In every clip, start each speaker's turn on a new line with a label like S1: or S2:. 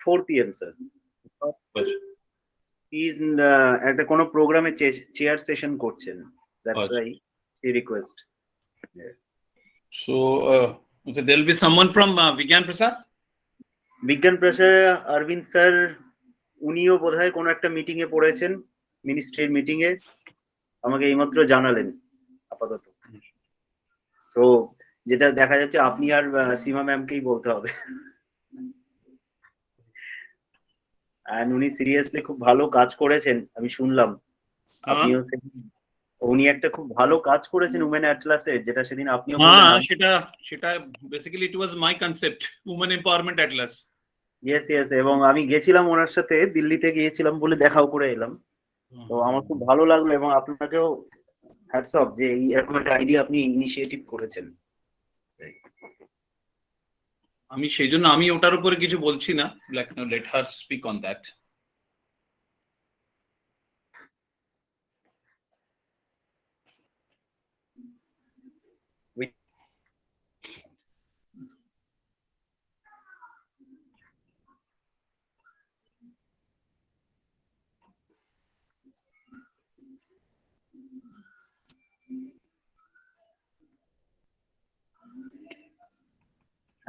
S1: 4 p.m. sir. He is at a কোনো প্রোগ্রামে chair session করছেন. That's why he request. Yeah.
S2: So there will be someone from Vigyan Prasad.
S1: বিজ্ঞান প্রসাদ Aurobindo sir উনিও বোধহয় কোনো একটা মিটিং এ পড়েছেন, মিনিস্ট্রির মিটিং এ, আমাকে এইমাত্র জানালেন আপাতত। সো যেটা দেখা যাচ্ছে আপনি আর সীমা ম্যামকেই বলতে হবে। এন্ড উনি সিরিয়াসলি খুব ভালো কাজ করেছেন, আমি শুনলাম। আপনিও উনি একটা খুব ভালো কাজ করেছেন উমেন অ্যাটলাসের, যেটা সেদিন আপনিও বললেন।
S2: সেটা বেসিক্যালি ইট ওয়াজ মাই concept, women empowerment Atlas.
S1: Yes এবং আমি গেছিলাম ওনার সাথে, দিল্লিতে গিয়েছিলাম বলে দেখাও করে এলাম। তো আমার খুব ভালো লাগলো এবং আপনাকেও হ্যাটস অফ যে এরকম একটা আইডিয়া আপনি ইনিশিয়েটিভ করেছেন।
S2: আমি সেই জন্য আমি ওটার উপরে কিছু বলছি না, let her speak on that.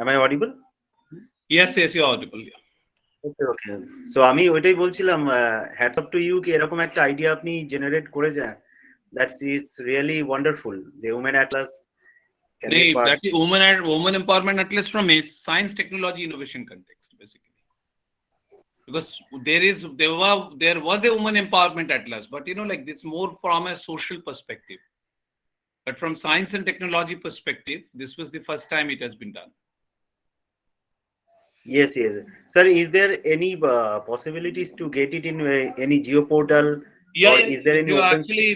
S1: Am I audible?
S2: Yes, you're audible.
S1: Okay. So আমি ওইটাই বলছিলাম, হ্যাটস অফ টু ইউ কি এরকম একটা আইডিয়া আপনি জেনারেট করে যান। That is really wonderful. The Women Atlas can be part.
S2: That is women empowerment atlas from a science technology innovation context, basically. Because there was a women empowerment atlas, but like this more from a social perspective. But from science and technology perspective, this was the first time it has been done.
S1: Yes. Sir, is there any possibilities to get it in any geoportal? Is there any open
S2: actually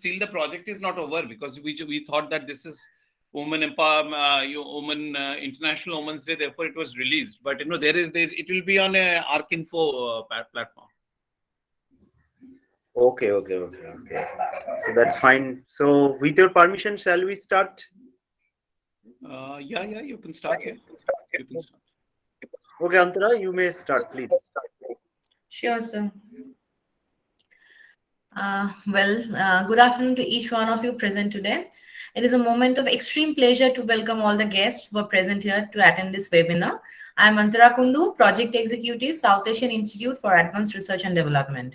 S2: still the project is not over, because we thought that this is women empowerment, International Women's Day, therefore it was released. But it will be on a ArcInfo platform.
S1: Okay. So that's fine. So with your permission, shall we start?
S2: Yeah, you can start here. You can start.
S1: Okay, Antara, you may start, please.
S3: Sure, sir. Good afternoon to each one of you present today. It is a moment of extreme pleasure to welcome all the guests who are present here to attend this webinar. I am Antara Kundu, Project Executive, South Asian Institute for Advanced Research and Development.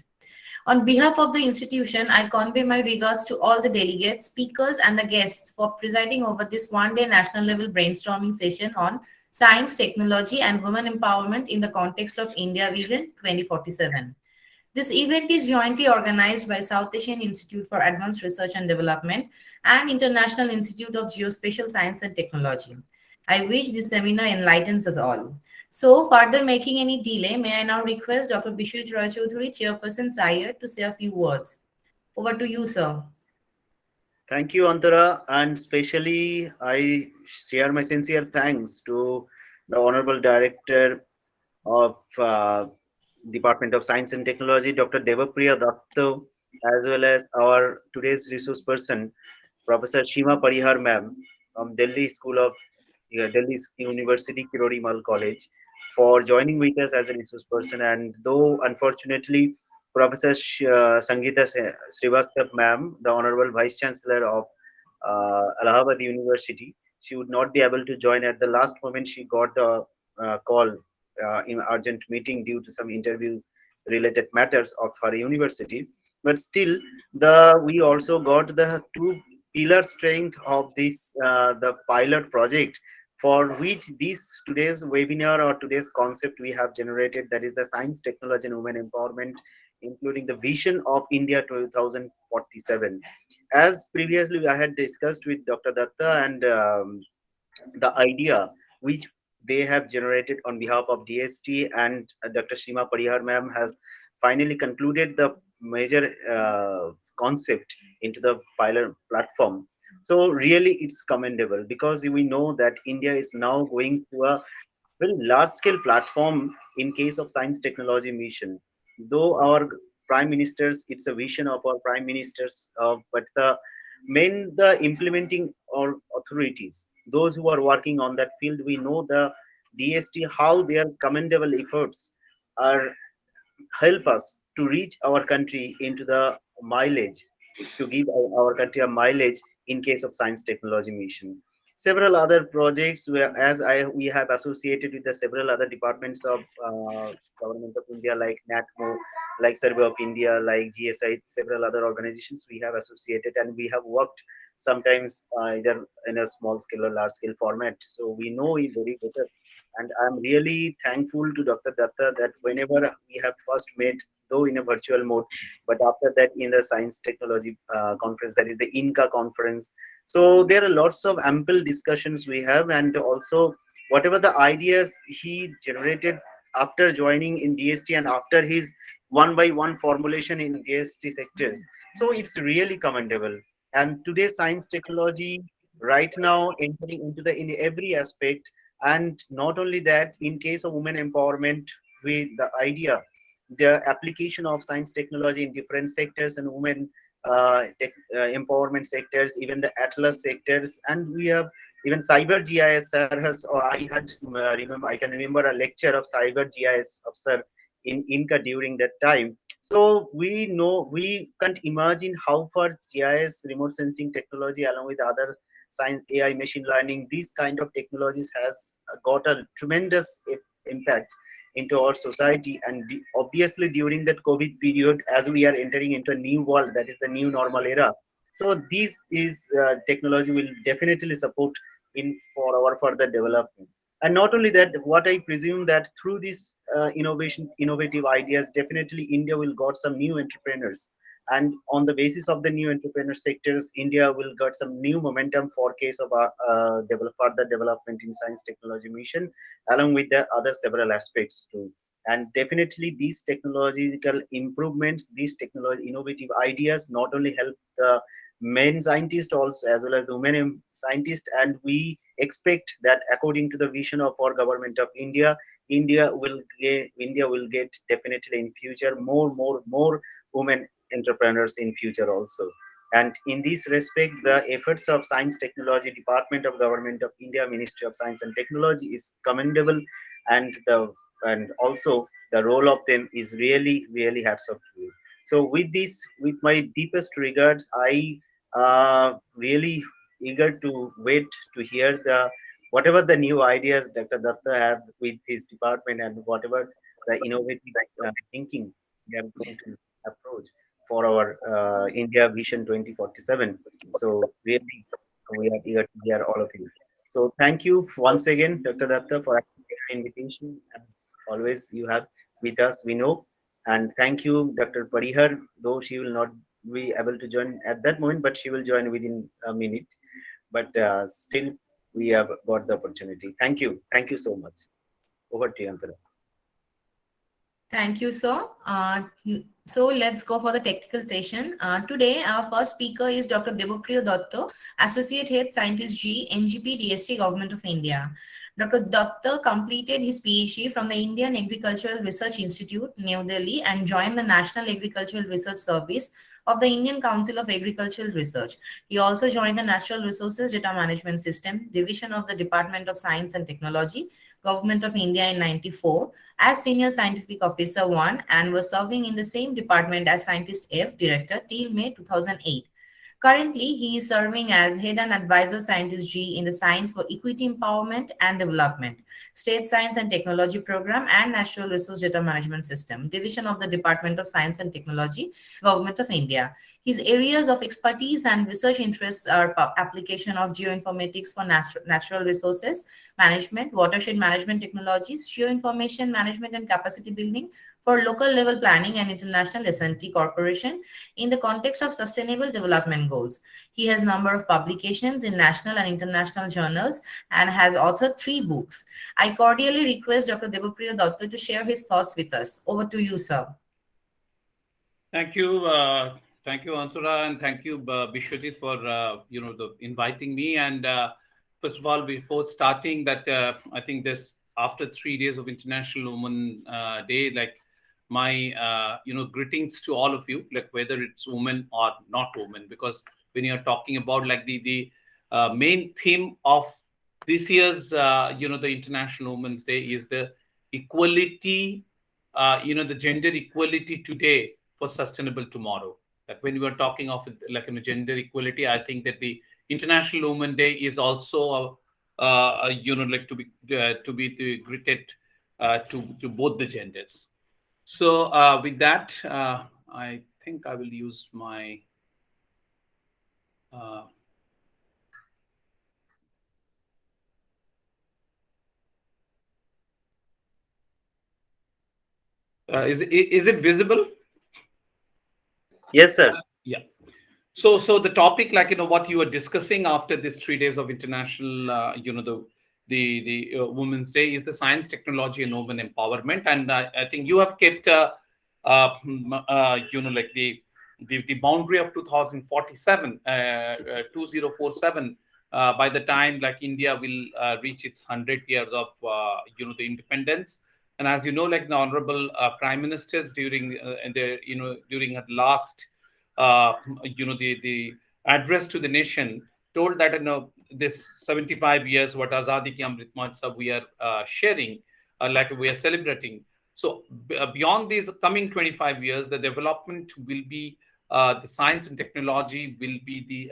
S3: On behalf of the institution, I convey my regards to all the delegates, speakers, and the guests for presiding over this one-day national-level brainstorming session on science, technology, and women empowerment in the context of India Vision 2047. This event is jointly organized by South Asian Institute for Advanced Research and Development and International Institute of Geospatial Science and Technology. I wish this seminar enlightens us all. So, further making any delay, may I now request Dr. Bishwit Roy Choudhury, Chairperson SAIARD, to say a few words. Over to you, sir.
S1: Thank you, Antara, and especially I share my sincere thanks to the Honorable Director of Department of Science and Technology, Dr. Devapriya Datta, as well as our today's resource person, Professor Seema Parihar ma'am from Delhi Delhi University Kirori Mal College, for joining with us as a resource person. And though unfortunately Professor Sangeeta Srivastav ma'am, the Honorable Vice Chancellor of Allahabad University, she would not be able to join. At the last moment she got the call in urgent meeting due to some interview related matters of her university. But still, we also got the two pillar strength of this the pilot project, for which today's webinar or today's concept we have generated, that is the science, technology, and women empowerment, including the vision of India 2047. As previously I had discussed with Dr. Datta, and the idea which they have generated on behalf of DST, and Dr. Seema Parihar ma'am has finally concluded the major concept into the pilot platform. So really it's commendable, because we know that India is now going to a very large scale platform in case of science technology mission. Though our prime ministers, it's a vision of our prime ministers, but the implementing or authorities, those who are working on that field, we know the DST, how their commendable efforts are help us to reach our country into the mileage, to give our country a mileage in case of science technology mission. Several other projects where, we have associated with the several other departments of government of India, like NATMO, like Survey of India, like GSI, several other organizations we have associated, and we have worked sometimes either in a small scale or large scale format, so we know it very better. And I'm really thankful to Dr. Datta that whenever we have first met, though in a virtual mode, but after that in the science technology conference, that is the INCA conference. So there are lots of ample discussions we have, and also whatever the ideas he generated after joining in DST and after his one by one formulation in DST sectors. So it's really commendable. And today's science technology right now entering into the in every aspect, and not only that, in case of women empowerment, with the idea, the application of science technology in different sectors and women empowerment sectors, even the atlas sectors, and we have even cyber GIS sir has, or I had remember, I can remember a lecture of cyber GIS of sir in Inca during that time. So we know, we can't imagine how far GIS, remote sensing technology, along with other science, AI, machine learning, these kind of technologies has got a tremendous impact into our society. And obviously during that COVID period, as we are entering into a new world, that is the new normal era. So this is technology will definitely support in for our further development. And not only that, what I presume that through this innovative ideas, definitely India will got some new entrepreneurs, and on the basis of the new entrepreneur sectors, India will get some new momentum for case of further development in science technology mission, along with the other several aspects too. And definitely these technological improvements, these technology innovative ideas not only help the men scientists also, as well as the women scientists, and we expect that according to the vision of our government of India, India will get definitely in future more women entrepreneurs in future also. And in this respect, the efforts of Science Technology Department of Government of India, Ministry of Science and Technology, is commendable, and also the role of them is really hats off to you. So with this, with my deepest regards, I really eager to wait to hear the whatever the new ideas Dr. Datta have with his department, and whatever the innovative thinking they are going to approach for our India Vision 2047. So really, we are eager to hear all of you. So thank you once again, Dr. Datta, for accepting the invitation. As always, you have with us, we know. And thank you, Dr. Parihar, though she will not be able to join at that moment, but she will join within a minute. But still, we have got the opportunity. Thank you. Thank you so much. Over to you, Antara.
S3: Thank you, sir. So let's go for the technical session. Today, our first speaker is Dr. Debapriya Datta, Associate Head Scientist G, NGP DST, Government of India. Dr. Datta completed his PhD from the Indian Agricultural Research Institute, New Delhi, and joined the National Agricultural Research Service of the Indian Council of Agricultural Research. He also joined the Natural Resources Data Management System, Division of the Department of Science and Technology, Government of India in 94 as Senior Scientific Officer 1 and was serving in the same department as Scientist F Director till May 2008. Currently, he is serving as Head and Advisor Scientist G in the Science for Equity Empowerment and Development, State Science and Technology Program and Natural Resource Data Management System, Division of the Department of Science and Technology, Government of India. His areas of expertise and research interests are application of geoinformatics for natural resources management, watershed management technologies, geoinformation management and capacity building for local level planning and international S&T corporation in the context of sustainable development goals. He has number of publications in national and international journals and has authored 3 books. I cordially request Dr. Debapriya Datta to share his thoughts with us. Over to you, sir.
S2: Thank you, Antura, and thank you, Bishwajit, for the inviting me. And first of all, before starting, that I think this after 3 days of International Women Day, like my greetings to all of you, like whether it's women or not women, because when you're talking about like the main theme of this year's the International Women's Day is the equality the gender equality today for sustainable tomorrow. Like when we are talking of like gender equality, I think that the International Women Day is also like to be greeted to both the genders. So with that, I think I will use my uh, is it visible?
S1: Yes, sir.
S2: Yeah. So the topic, like what you were discussing after this 3 days of international, the Women's Day, is the science, technology, and women empowerment. And I think you have kept, like the boundary of 2047, 2047. By the time like India will reach its 100 years of the independence. And as you know, like the honorable prime ministers during during her last uh, the address to the nation told that this 75 years what Azadi Ki Amrit Mahotsav we are sharing, like we are celebrating. So beyond these coming 25 years, the development will be the science and technology will be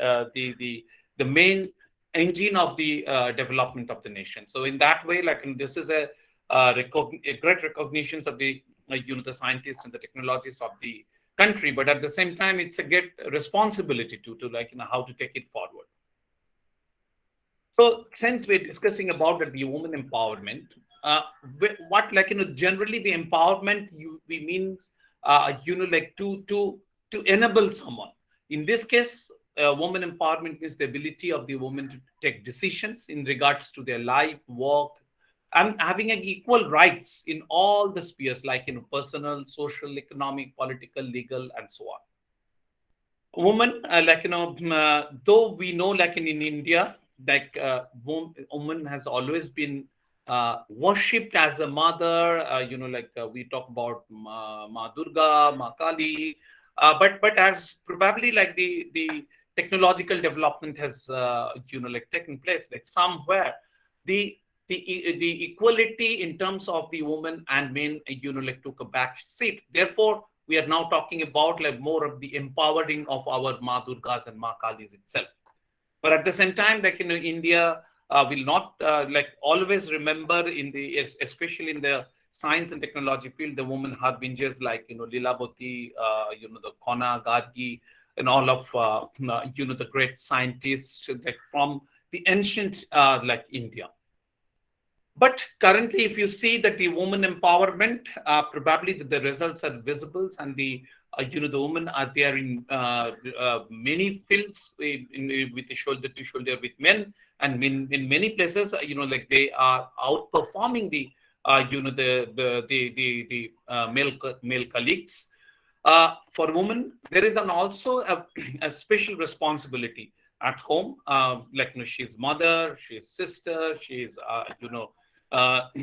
S2: the main engine of the development of the nation. So in that way, like this is a great recognition of the the scientists and the technologists of the country, but at the same time it's a great responsibility to like how to take it forward. So since we're discussing about the woman empowerment, uh, what like generally the empowerment we means like to enable someone. In this case, woman empowerment means the ability of the woman to take decisions in regards to their life, work, and having an equal rights in all the spheres, like personal, social, economic, political, legal, and so on. Woman, like though we know like in India, like woman has always been worshipped as a mother. Like we talk about Ma Durga, Ma Kali, but as probably like the technological development has like taken place, like somewhere the the equality in terms of the woman and men like took a back seat. Therefore we are now talking about like more of the empowering of our Ma Durgas and Ma Kalis itself. But at the same time, like India will not like always remember in the especially in the science and technology field the women harbingers like Lilaboti, the Kona Gargi, and all of the great scientists like from the ancient like India. But currently, if you see that the women empowerment, probably the results are visible, and the women are there in many fields with the shoulder to shoulder with men, and in many places, like they are outperforming the male colleagues. For women, there is an also a special responsibility at home. Like she's mother, she's sister, she's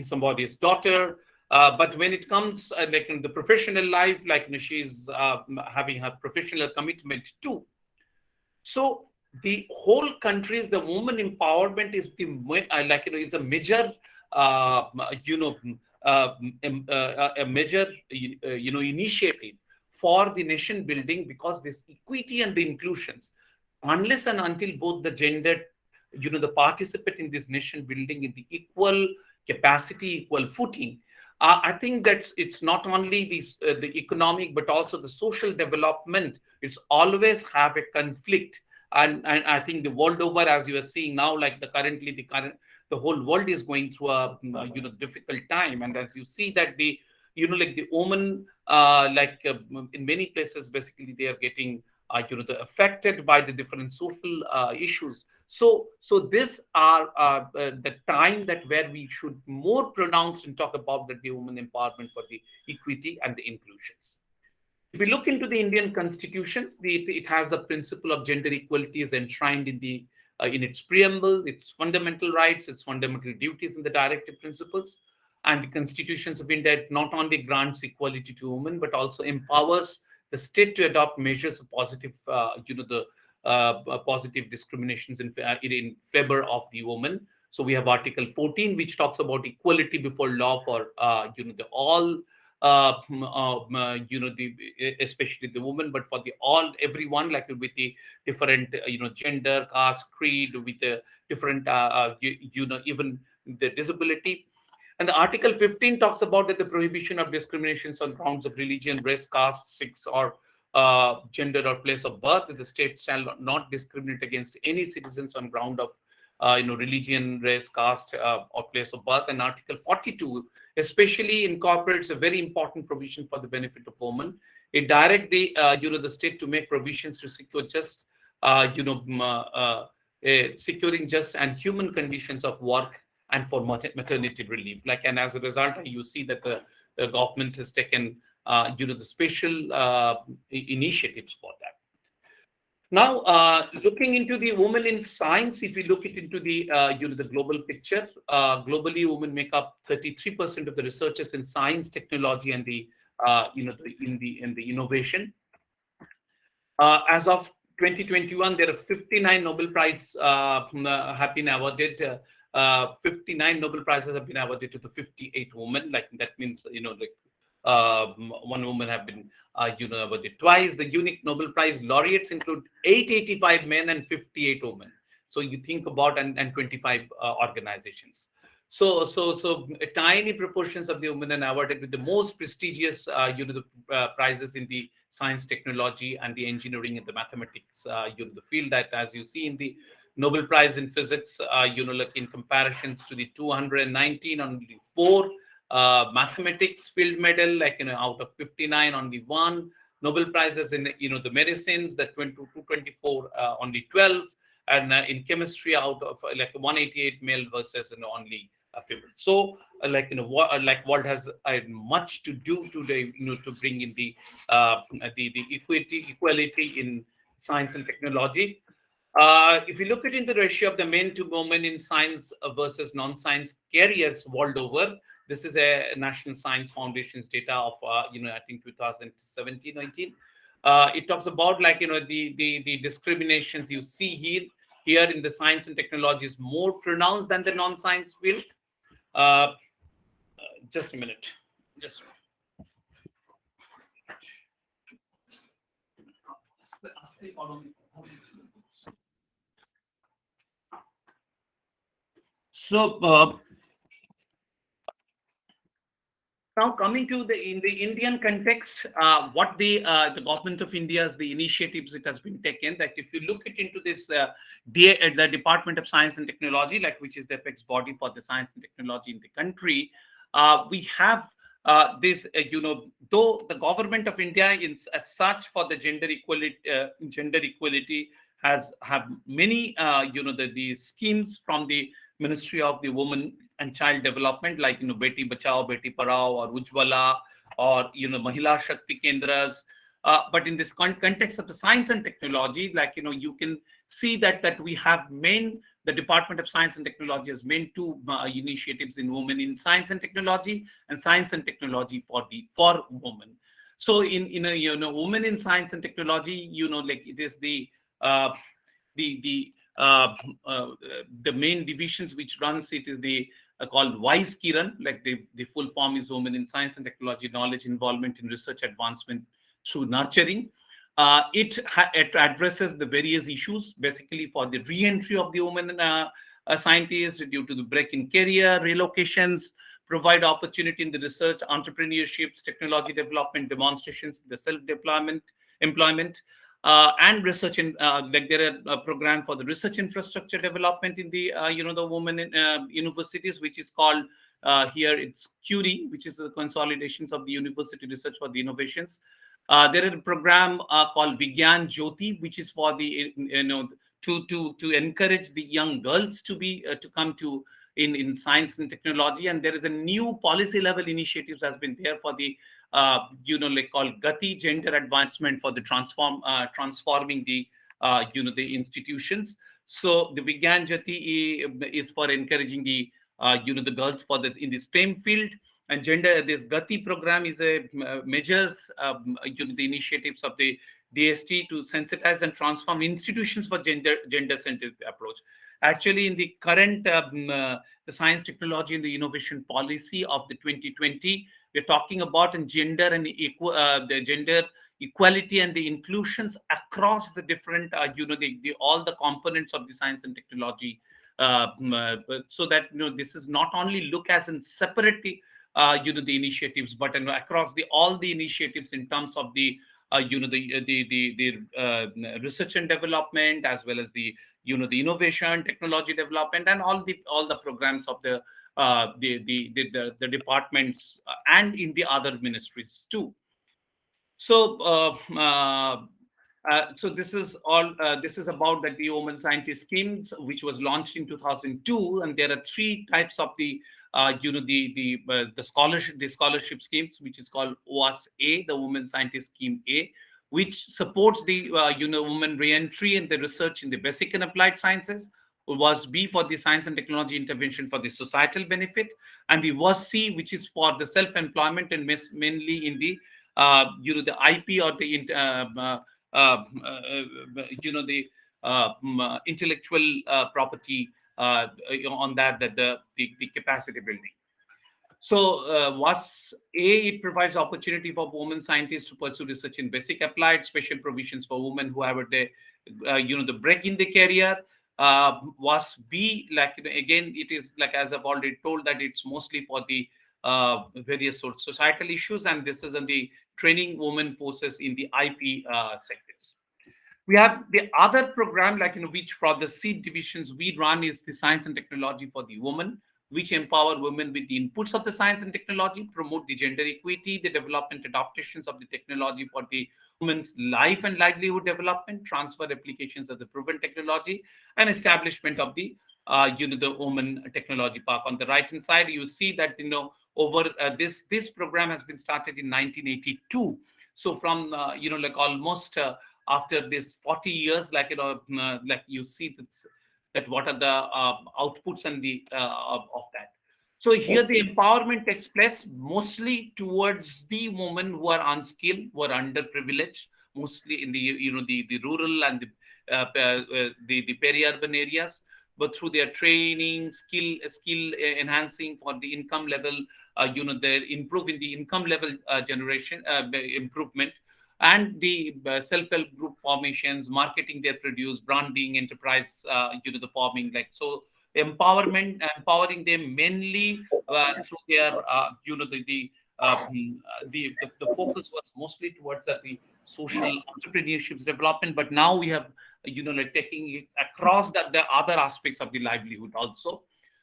S2: somebody's daughter. But when it comes like in the professional life, like she's having her professional commitment too. So the whole country's the woman empowerment is the like is a major you know a major initiative for the nation building, because this equity and the inclusions, unless and until both the gender the participate in this nation building in the equal capacity, equal footing, I think that it's not only the economic but also the social development. It's always have a conflict, and I think the world over, as you are seeing now, like the whole world is going through a difficult time, and as you see that the like the women in many places basically they are getting affected by the different social issues. So this are the time that where we should more pronounced and talk about the women empowerment for the equity and the inclusions. If we look into the Indian constitutions, it has the principle of gender equality is enshrined in its preamble, its fundamental rights, its fundamental duties, and the directive principles. And the constitutions of India not only grants equality to women but also empowers the state to adopt measures of positive, positive discriminations in favor of the woman. So we have Article 14, which talks about equality before law for all especially the women, but for the everyone, like with the different gender, caste, creed, with the different even the disability. And the Article 15 talks about that the prohibition of discriminations on grounds of religion, race, caste, sex, or gender or place of birth. That the state shall not discriminate against any citizens on ground of religion, race, caste, or place of birth. And Article 42 especially incorporates a very important provision for the benefit of women. It directs the the state to make provisions to secure just securing just and human conditions of work and for maternity relief. Like, and as a result, you see that the government has taken the special initiatives for that. Now, looking into the women in science, if we look it into the the global picture, globally, women make up 33% of the researchers in science, technology, and the in the innovation. As of 2021, there are 59 Nobel Prize have been awarded. 59 Nobel Prizes have been awarded to the 58 women. Like, that means one woman have been awarded twice. The unique Nobel Prize laureates include 885 men and 58 women. So you think about and 25 organizations. So tiny proportions of the women are awarded with the most prestigious prizes in the science, technology, and the engineering and the mathematics. The field that, as you see in the Nobel Prize in Physics, like in comparisons to the 219, only 4 mathematics field medal, like out of 59, only 1 Nobel Prizes in the medicines, the 224, only 12, and in chemistry, out of like 188 male versus only a female. So like world has much to do to the to bring in the equality in science and technology. If you look at in the ratio of the men to women in science versus non-science careers world over, this is a National Science Foundation's data of I think 2017-19. It talks about like the discriminations you see here in the science and technology is more pronounced than the non-science field. Just a minute. Just a minute. So now coming to in the Indian context, what the government of India's the initiatives it has been taken. That if you look it into this the Department of Science and Technology, like which is the apex body for the science and technology in the country, we have this though the government of India as such for the gender equality have many the schemes from the Ministry of the Women and Child Development, like Beti Bachao, Beti Padhao, or Ujjwala, or Mahila Shakti Kendras. But in this context of the science and technology, like you can see that we have the Department of Science and Technology has main 2 initiatives in women in science and technology, and science and technology for women. So in women in science and technology, like it is the main divisions which runs it is the called Wise Kiran, like the full form is Women in Science and Technology, Knowledge, Involvement in Research, Advancement through Nurturing. It addresses the various issues, basically for the re-entry of the women scientists due to the break in career, relocations, provide opportunity in the research, entrepreneurships, technology development, demonstrations, the self-deployment, employment, and research in like there are a program for the research infrastructure development in the the women in universities, which is called here it's CURI, which is the consolidations of the university research for the innovations. There is a program called Vigyan Jyoti, which is for the to encourage the young girls to be to come to in science and technology. And there is a new policy level initiatives has been there for the like called Gati, gender advancement for the transforming the the institutions. So the Vigyan Jati is for encouraging the the girls for the in the STEM field, and gender this Gati program is a measures the initiatives of the DST to sensitize and transform institutions for gender centered approach. Actually, in the current the science, technology, and the innovation policy of the 2020, we're talking about in gender and the gender equality and the inclusions across the different, all the components of the science and technology, so that this is not only look as in separately, the initiatives, but across the all the initiatives in terms of the research and development, as well as the the innovation, technology development, and all the programs of the departments, and in the other ministries too. So, so this is all. This is about the Women Scientist Schemes, which was launched in 2002, and there are three types of the scholarship schemes, which is called OAS A, the Women Scientist Scheme A, which supports the women re-entry and the research in the basic and applied sciences. Was B for the science and technology intervention for the societal benefit, and the was C, which is for the self-employment and mainly in the the IP or the the intellectual property, on the capacity building. So, WAS A, it provides opportunity for women scientists to pursue research in basic applied, special provisions for women who have the the break in the career. WAS B, like again, it is like, as I've already told, that it's mostly for the various societal issues, and this is in the training women forces in the IP sectors. We have the other program, like which for the seed divisions we run, is the science and technology for the women, which empower women with the inputs of the science and technology, promote the gender equity, the development adaptations of the technology for the women's life and livelihood development, transfer applications of the proven technology, and establishment of the the women technology park. On the right hand side, you see that over this program has been started in 1982. So from like almost after this 40 years, like like you see that what are the outputs and the of that. So here the empowerment takes place mostly towards the women who are unskilled, who are underprivileged, mostly in the the rural and the peri-urban areas, but through their training, skill enhancing for the income level, they're improving the income level generation improvement, and the self-help group formations, marketing their produce, branding, enterprise, the forming, like so, empowering them mainly through their, the focus was mostly towards the social entrepreneurships development, but now we have, like taking it across the other aspects of the livelihood also.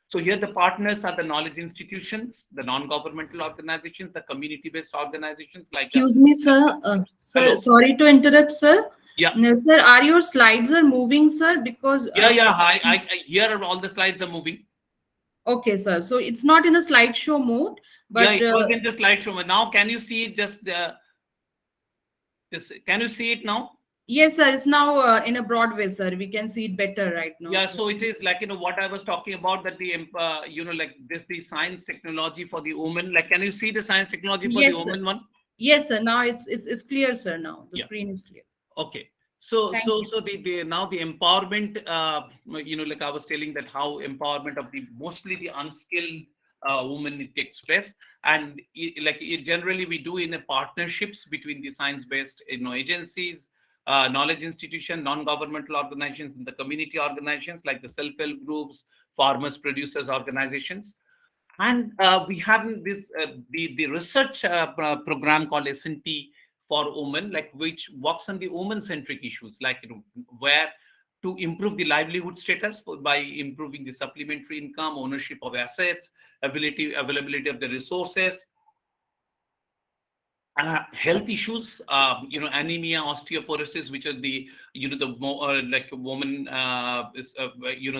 S2: So here the partners are the knowledge institutions, the non-governmental organizations, the community-based organizations like.
S4: Excuse me, sir. Sir,
S2: Hello.
S4: sorry to interrupt, sir.
S2: Yeah.
S4: No, sir, are your slides are moving, sir? Because
S2: Yeah. I here all the slides are moving.
S4: okay, sir. So it's not in the slideshow mode,
S2: Yeah,
S4: but
S2: it was in the slideshow. But now, can you see it? Can you see it now?
S4: yes, sir. It's now in a broad way, sir. We can see it better right now.
S2: Yeah.
S4: So
S2: So it is like what I was talking about, that the like this the science technology for the women. Like, can you see the science technology for
S4: yes,
S2: the
S4: sir.
S2: women one?
S4: Yes, sir. Now it's clear, sir. Now the
S2: Yeah.
S4: screen is clear.
S2: Okay. So
S4: Thank
S2: so
S4: you.
S2: so the now the empowerment, like I was telling, that how empowerment of the mostly the unskilled women, it takes place, and generally we do in a partnerships between the science-based agencies, knowledge institution, non-governmental organizations, and the community organizations like the self-help groups, farmers, producers organizations. And we have this the research program called S&T for women, like which works on the women-centric issues, like where to improve the livelihood status by improving the supplementary income, ownership of assets, availability of the resources, health issues, anemia, osteoporosis, which are the the more like woman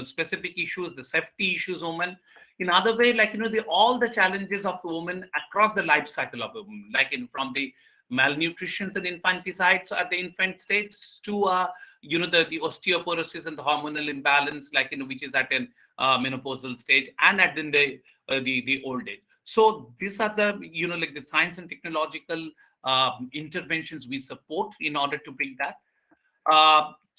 S2: specific issues, the safety issues women. In other way, like all the challenges of women across the life cycle of a woman, like from the malnutrition and infanticides at the infant stage to the osteoporosis and the hormonal imbalance, like which is at an menopausal stage, and at the old age. So these are the like the science and technological interventions we support in order to bring that.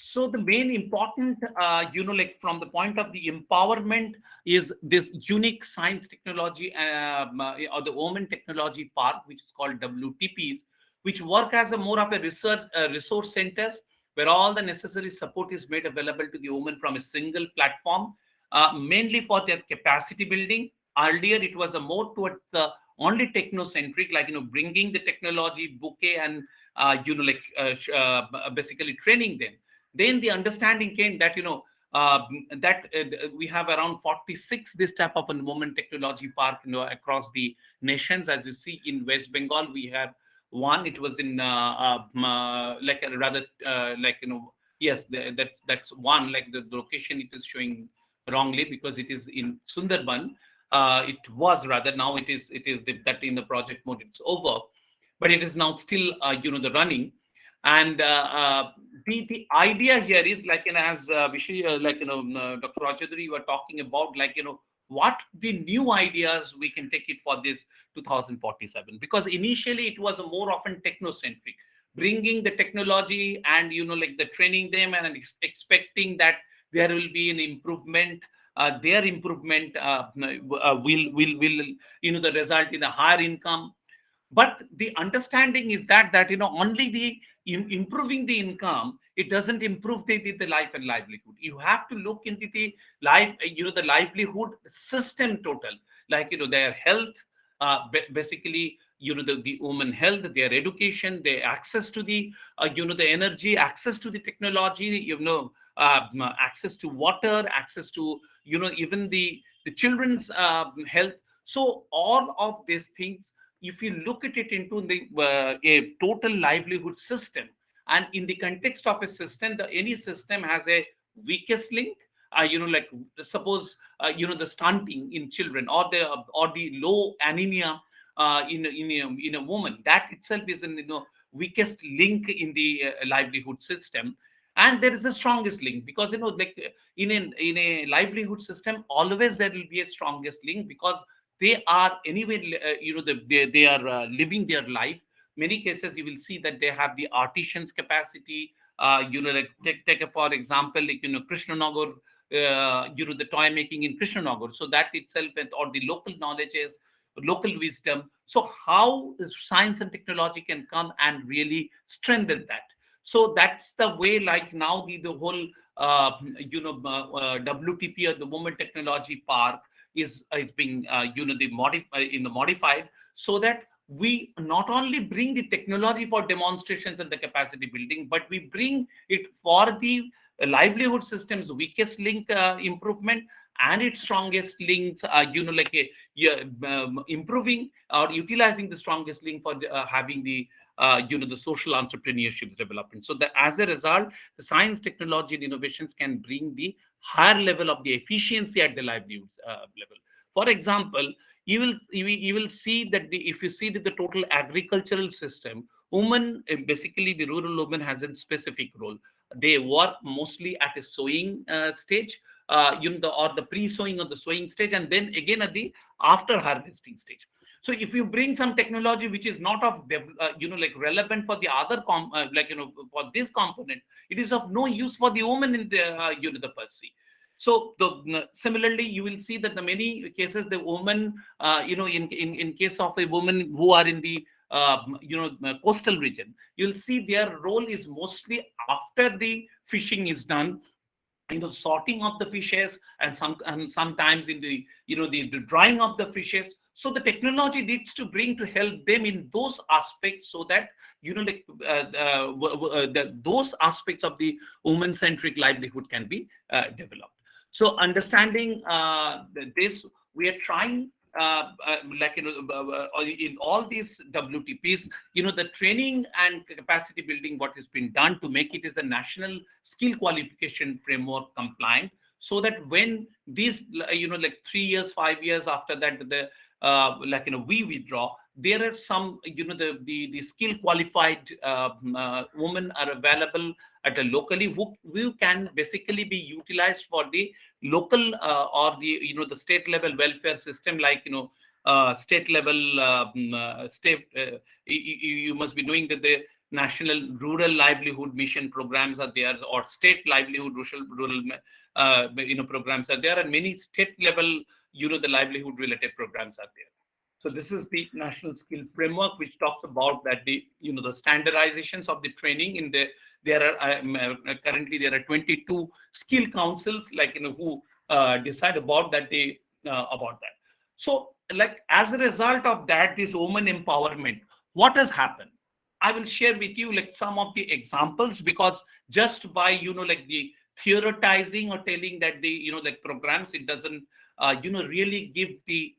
S2: So the main important, like from the point of the empowerment is this unique science technology or the Women Technology Park, which is called WTPs, which work as a more of a research resource centers where all the necessary support is made available to the women from a single platform, mainly for their capacity building. Earlier, it was a more towards the only technocentric, like bringing the technology bouquet and basically training them. Then the understanding came that uh, we have around 46 this type of a women technology park across the nations. As you see in West Bengal, we have one. It was in like a rather yes, that's one. Like the location it is showing wrongly because it is in Sundarban. It was rather, now that in the project mode it's over, but it is now still the running. And the idea here is like, as Vishay, Dr. Rajadri were talking about, like what the new ideas we can take it for this 2047, because initially it was a more often technocentric, bringing the technology and like the training them and expecting that there will be an improvement. Their improvement will the result in a higher income. But the understanding is that only the improving the income, it doesn't improve the life and livelihood. You have to look into the life, the livelihood system total, like their health, basically the woman health, their education, their access to the the energy, access to the technology, access to water, access to even the children's health. So all of these things, if you look at it into the a total livelihood system, and in the context of a system, any system has a weakest link. Like suppose the stunting in children, or the low anemia in a woman, that itself is an weakest link in the livelihood system. And there is the strongest link, because like in a livelihood system, always there will be a strongest link, because they are anyway they are living their life. Many cases you will see that they have the artisan's capacity. Like take for example, like Krishnanagar, the toy making in Krishnanagar, so that itself, or the local knowledges, local wisdom. So how science and technology can come and really strengthen that. So that's the way, like now the whole WTP, or the Women Technology Park, is being in the modified, so that we not only bring the technology for demonstrations and the capacity building, but we bring it for the livelihood system's weakest link improvement, and its strongest links like yeah, improving or utilizing the strongest link for having the the social entrepreneurships development. So that as a result, the science, technology, and innovations can bring the higher level of the efficiency at the livelihood level. For example, you will see that if you see that the total agricultural system, women, basically the rural woman has a specific role. They work mostly at a sowing stage, or the pre-sowing or the sowing stage, and then again at the after harvesting stage. So if you bring some technology which is not of like relevant for the other for this component, it is of no use for the woman in the the per se. So similarly, you will see that the many cases the woman, in case of a woman who are in the coastal region, you'll see their role is mostly after the fishing is done, sorting of the fishes, and sometimes in the the drying of the fishes. So the technology needs to bring to help them in those aspects, so that like those aspects of the woman centric livelihood can be developed. So understanding this, we are trying like in all these WTPs, the training and capacity building, what has been done to make it as a national skill qualification framework compliant, so that when these like 3 years, 5 years after that, the we withdraw, there are some the skill qualified women are available at a locally, who can basically be utilized for the local or the the state level welfare system, like state level state you must be knowing that the national rural livelihood mission programs are there, or state livelihood rural programs are there, and many state level the livelihood related programs are there. So this is the national skill framework, which talks about that the standardizations of the training in the there are currently there are 22 skill councils who decide about that they about that. So like as a result of that, this woman empowerment, what has happened? I will share with you like some of the examples, because just by like the theoretizing or telling that the like programs, it doesn't really give the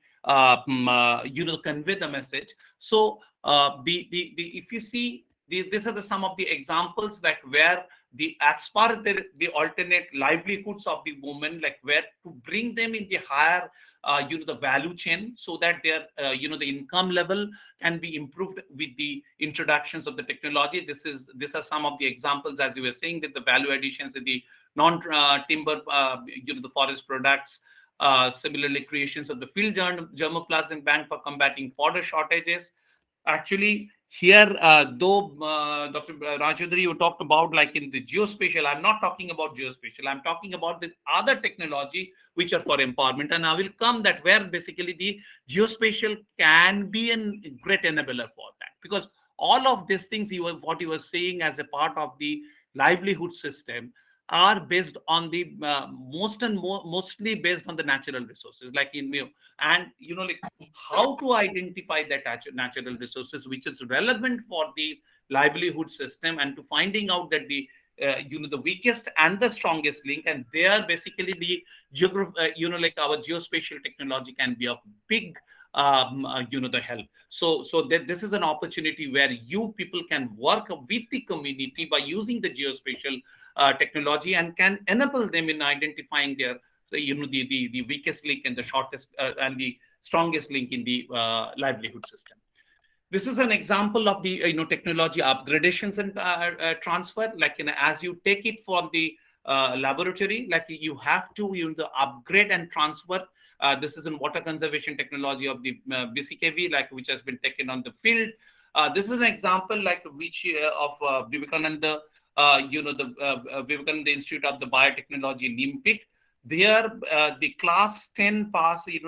S2: convey the message. So the if you see these are the some of the examples like where the as per the alternate livelihoods of the women, like where to bring them in the higher the value chain, so that their the income level can be improved with the introductions of the technology. These are some of the examples, as you were saying, that the value additions in the non timber the forest products, similarly creations of the field germplasm bank for combating fodder shortages. Actually, here, though Dr. Rajendra, you talked about like in the geospatial, I'm not talking about geospatial. I'm talking about the other technology which are for empowerment. And I will come that where basically the geospatial can be a great enabler for that. Because all of these things, what you were saying as a part of the livelihood system, are based on the mostly based on the natural resources, like in and like how to identify that natural resources which is relevant for the livelihood system, and to finding out that the the weakest and the strongest link, and there basically the like our geospatial technology can be of big the help. So that this is an opportunity where you people can work with the community by using the geospatial technology, and can enable them in identifying their the weakest link and the shortest and the strongest link in the livelihood system. This is an example of the technology upgradations and transfer. Like as you take it from the laboratory, like you have to upgrade and transfer. This is in water conservation technology of the BCKV, like which has been taken on the field. This is an example like which of Vivekananda, Vivekananda Institute of the Biotechnology in Nimpit. There, the class 10 pass, the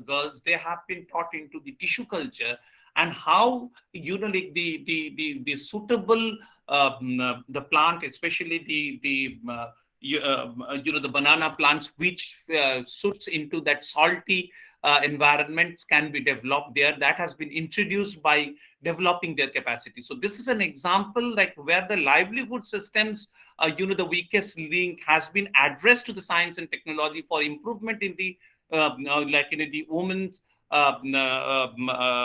S2: girls, they have been taught into the tissue culture, and how like the suitable the plant, especially the banana plants, which suits into that salty environments, can be developed there. That has been introduced by developing their capacity. So this is an example like where the livelihood systems, the weakest link has been addressed to the science and technology for improvement in the like the women's the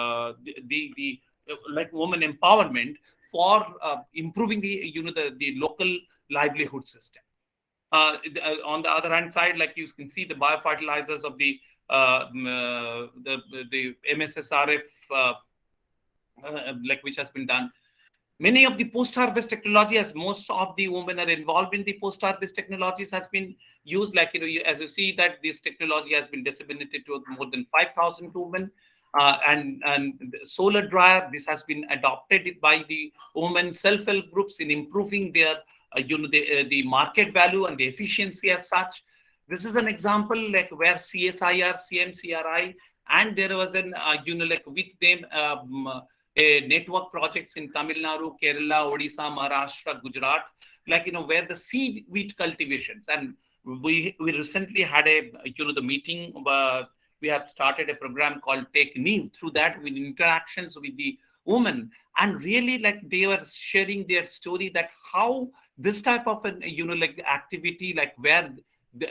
S2: like woman empowerment, for improving the the local livelihood system. On the other hand side, like you can see the biofertilizers of the the MSSRF like which has been done. Many of the post-harvest technology, as most of the women are involved in the post-harvest technologies, has been used. Like as you see that this technology has been disseminated to more than 5,000 women, and solar dryer. This has been adopted by the women self-help groups in improving their the market value and the efficiency as such. This is an example like where CSIR, CMCRI, and there was an like with them. A network projects in Tamil Nadu, Kerala, Odisha, Maharashtra, Gujarat, like where the seed wheat cultivations, and we recently had a the meeting. We have started a program called Take Neem. Through that, with interactions with the women, and really like they were sharing their story that how this type of an like activity, like where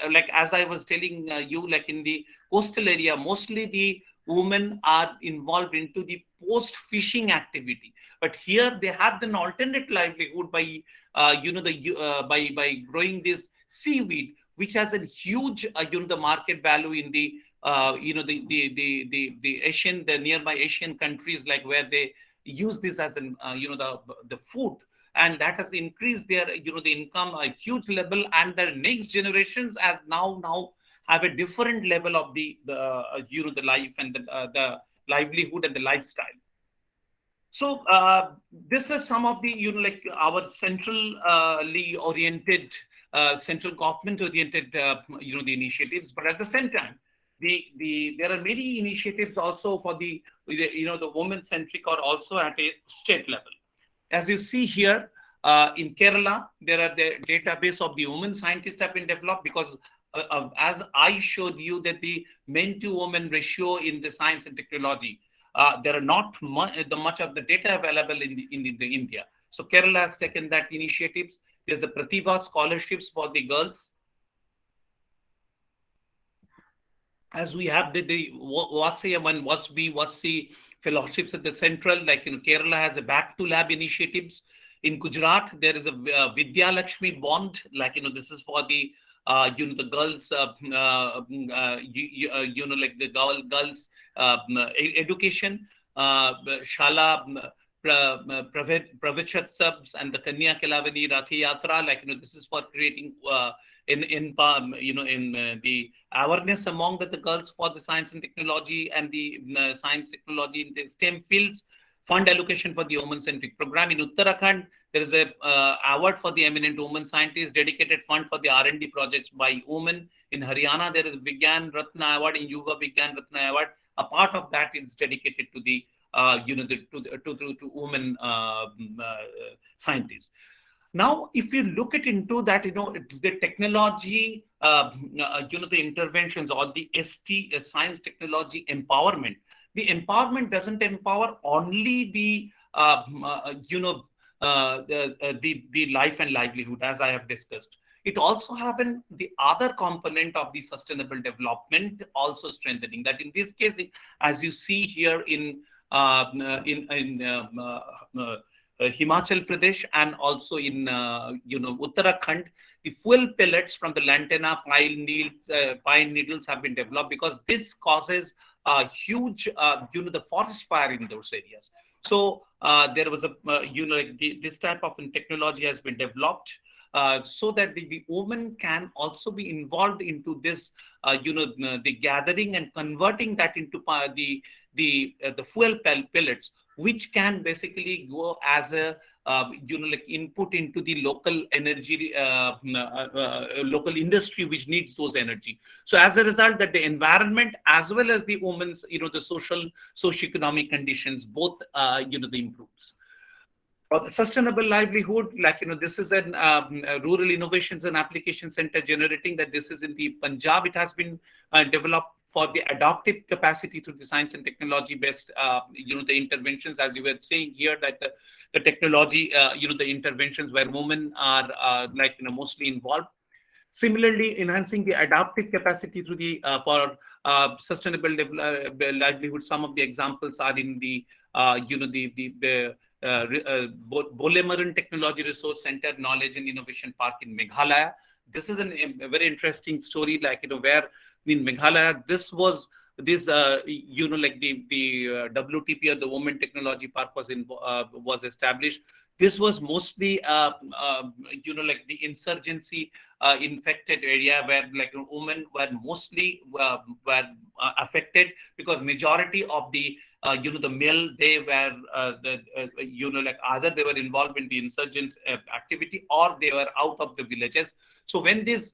S2: like as I was telling you, like in the coastal area, mostly the women are involved into the post fishing activity, but here they have an alternate livelihood by by growing this seaweed, which has a huge the market value in the the Asian, the nearby Asian countries, like where they use this as an the food, and that has increased their the income a huge level, and the next generations as now have a different level of the the life and the livelihood and the lifestyle. So this is some of the, like our centrally oriented, central government oriented, the initiatives. But at the same time, there are many initiatives also for the women centric or also at a state level. As you see here, in Kerala, there are the database of the women scientists have been developed because as I showed you that the men to women ratio in the science and technology, there are not much of the data available in the India. So Kerala has taken that initiatives. There's a Pratibha scholarships for the girls. As we have the WASI and WASI fellowships at the central, like Kerala has a back to lab initiatives. In Gujarat, there is a Vidya Lakshmi bond, like this is for the the girls, like the girls education, Shala Pravichat and the Kanya Kelavani Rathi Yatra, like this is for creating in the awareness among the girls for the science and technology and the science technology in the STEM fields. Fund allocation for the women-centric program. In Uttarakhand, there is a award for the eminent women scientists, dedicated fund for the R&D projects by women. In Haryana, there is Vigyan Ratna Award. In Yuva Vigyan Ratna Award. A part of that is dedicated to the to women scientists. Now, if you look at into that, it's the technology, the interventions or the science technology empowerment. The empowerment doesn't empower only the the life and livelihood, as I have discussed. It also have the other component of the sustainable development also strengthening. That in this case, as you see here in Himachal Pradesh and also in Uttarakhand, the fuel pellets from the lantana pine needles have been developed because this causes a huge the forest fire in those areas. So there was a this type of technology has been developed so that the women can also be involved into this the gathering and converting that into the fuel pellets, which can basically go as a like input into the local energy, local industry which needs those energy. So as a result, that the environment as well as the women's, the socio-economic conditions, both, the improves. For the sustainable livelihood, like this is an rural innovations and application center generating that. This is in the Punjab. It has been developed for the adaptive capacity through the science and technology based, the interventions, as you were saying here, that the technology, the interventions where women are mostly involved. Similarly, enhancing the adaptive capacity through the for sustainable livelihood. Some of the examples are in the Bolemaran Technology Resource Center, Knowledge and Innovation Park in Meghalaya. This is a very interesting story, like where in Meghalaya, this was like the WTP or the Women Technology Park was established. This was mostly like the insurgency infected area where like women were mostly were affected because majority of the the male, they were like either they were involved in the insurgents activity or they were out of the villages. So when this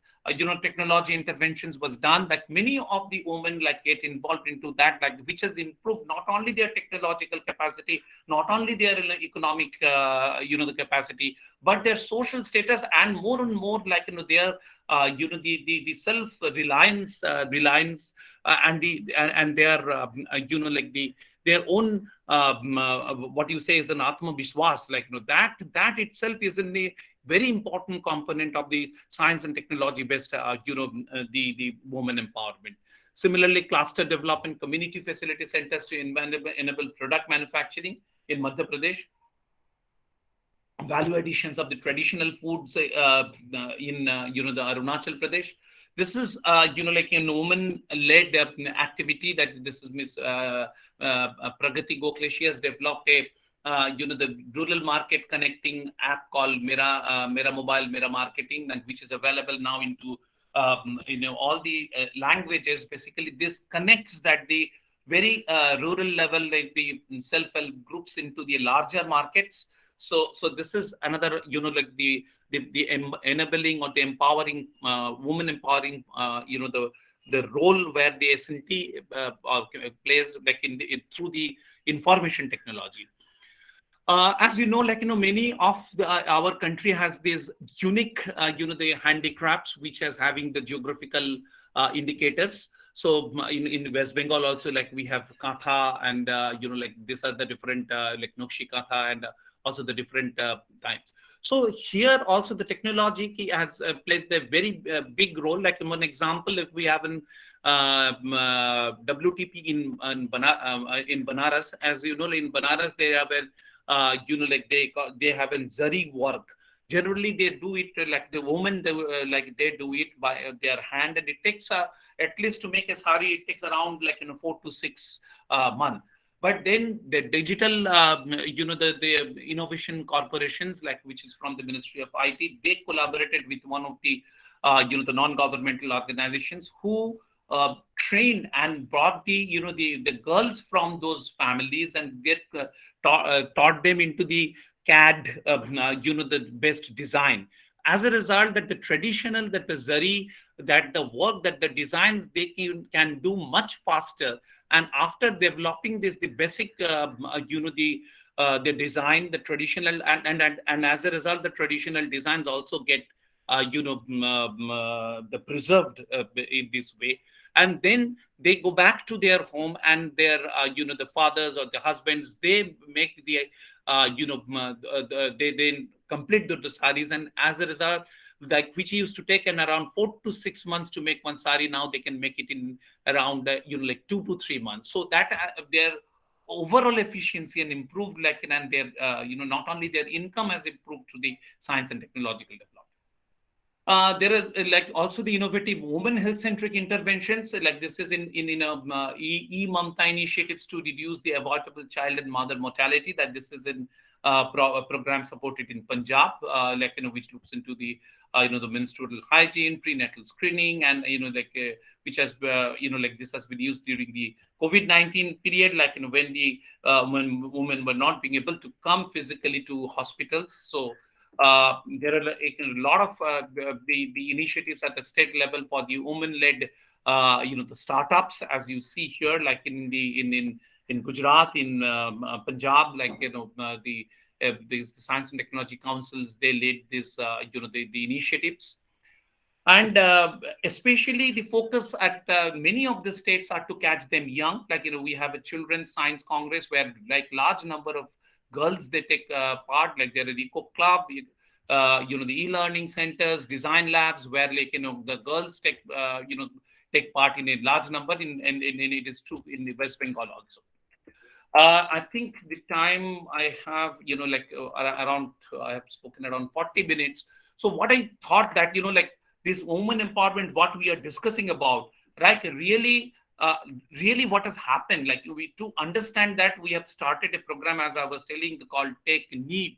S2: technology interventions was done, that many of the women like get involved into that, like which has improved not only their technological capacity, not only their economic the capacity, but their social status, and more like their the self reliance and their like their own what you say is an atma vishwas, like that itself is a very important component of the science and technology based the women empowerment. Similarly, cluster development, community facility centers to enable product manufacturing in Madhya Pradesh, value additions of the traditional foods in the Arunachal Pradesh. This is like a woman-led activity that this is Miss Pragati Gokhale. She has developed a the rural market connecting app called Mera Mobile, Mera Marketing, and which is available now into all the languages. Basically, this connects that the very rural level, like the self-help groups into the larger markets. So this is another, like the enabling or the empowering, woman empowering, the role where the SNT plays, like through the information technology. As you know, like, many of our country has these unique, the handicrafts, which is having the geographical indicators. So in West Bengal also, like, we have Katha, and like, these are the different, like Nokshi Katha, and also the different times. So here also the technology has played a very big role. Like, one example, if we have an WTP in Banaras, as you know, in Banaras they have a like they have a zari work. Generally they do it like the woman, like they do it by their hand, and it takes at least to make a sari, it takes around, like, 4 to 6 months. But then the digital, the innovation corporations, like, which is from the Ministry of IT, they collaborated with one of the the non-governmental organizations, who trained and brought the, the girls from those families, and get taught them into the CAD, the best design. As a result, that the traditional, that the zari, that the work, that the designs, they can do much faster. And after developing this, the basic, the design, the traditional, and as a result, the traditional designs also get, the preserved in this way. And then they go back to their home, and their, the fathers or the husbands, they make the, they then complete the saris. And as a result, like, which used to take an around 4 to 6 months to make one sari, now they can make it in around, like 2 to 3 months. So that their overall efficiency and improved, like, and their, not only their income has improved through the science and technological development. There are like also the innovative women health centric interventions, like this is in Mamta initiatives to reduce the avoidable child and mother mortality. That this is in a program supported in Punjab, like, which looks into the the menstrual hygiene, prenatal screening, and which has like this has been used during the COVID-19 period, like, when the when women were not being able to come physically to hospitals. So there are a lot of the initiatives at the state level for the women-led, the startups, as you see here, like in Gujarat, in Punjab, like, the science and technology councils, they lead this, the initiatives. And especially the focus at many of the states are to catch them young. Like, we have a children's science congress where, like, large number of girls, they take part. Like, there are the eco club, the e-learning centers, design labs, where, like, the girls take take part in a large number. And it is true in the West Bengal also. I think the time I have, like, around, I have spoken around 40 minutes. So what I thought that, like, this woman empowerment, what we are discussing about, right? Really what has happened, like, we to understand that, we have started a program, as I was telling, called Take Neve.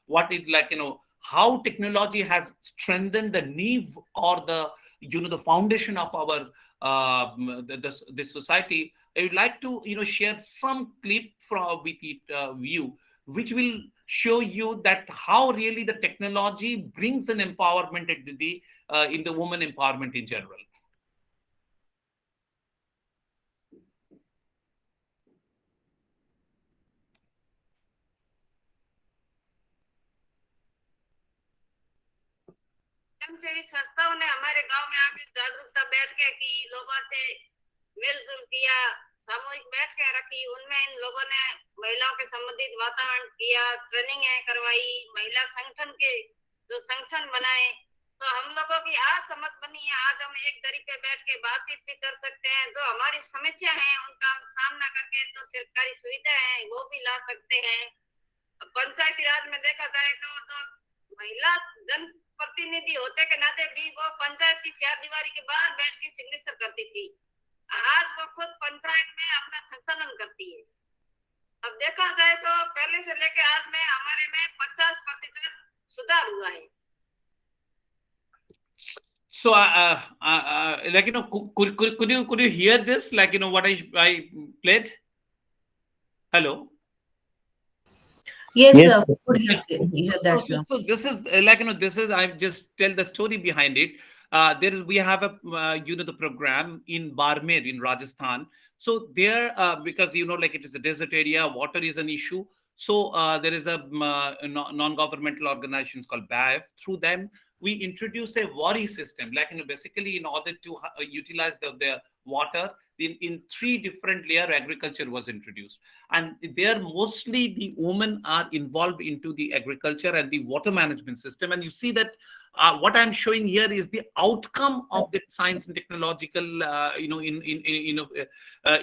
S2: What is, like, how technology has strengthened the neve, or the, the foundation of our the society. I would like to, share some clip from with it view, which will show you that how really the technology brings an empowerment into the in the woman empowerment in general.
S5: स्वयंसेवी संस्थाओं ने हमारे गांव में आके जागरूकता बैठ के की, लोगों से मिलजुल किया, सामूहिक बैठ के रखी। उनमें इन लोगों ने महिलाओं के संबंधित वातावरण किया, ट्रेनिंग करवाई, महिला संगठन के जो संगठन बनाए। तो हम लोगों की आज समझ बनी है, आज हम एक दरी पे बैठ के बातचीत भी कर सकते हैं। जो हमारी समस्या है उनका हम सामना करके जो सरकारी सुविधा है वो भी ला सकते हैं। पंचायती राज में देखा जाए तो महिला जन प्रतिनिधि होते के नाते भी वो पंचायत की चार दीवारी के बाहर बैठ के सिग्नेचर करती थी। आज वो खुद पंचायत में अपना संचालन करती है। अब देखा जाए तो पहले से लेके आज में हमारे में 50% सुधार हुआ है।
S2: So, like, could you hear this? Like, what I played? Hello.
S3: Yes,
S1: Yes,
S3: sir.
S1: sir.
S3: Could you
S2: Yeah.
S3: say hear
S2: So,
S3: that,
S2: so,
S3: sir?
S2: so this is like, this is, I just tell the story behind it. We have a the program in Barmer in Rajasthan. So there, because like it is a desert area, water is an issue. So there is a non-governmental organizations called BAF. Through them, we introduce a worry system, like basically in order to utilize the water in three different layer agriculture was introduced, and there mostly the women are involved into the agriculture and the water management system. And you see that what I'm showing here is the outcome of the science and technological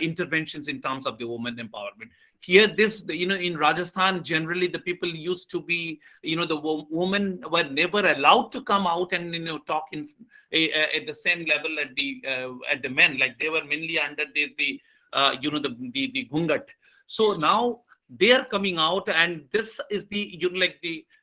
S2: interventions in terms of the women empowerment. Here, this, in Rajasthan, generally the people used to be, the women were never allowed to come out and talk in at the same level at the men, like they were mainly under the gungat. So now they are coming out, and this is the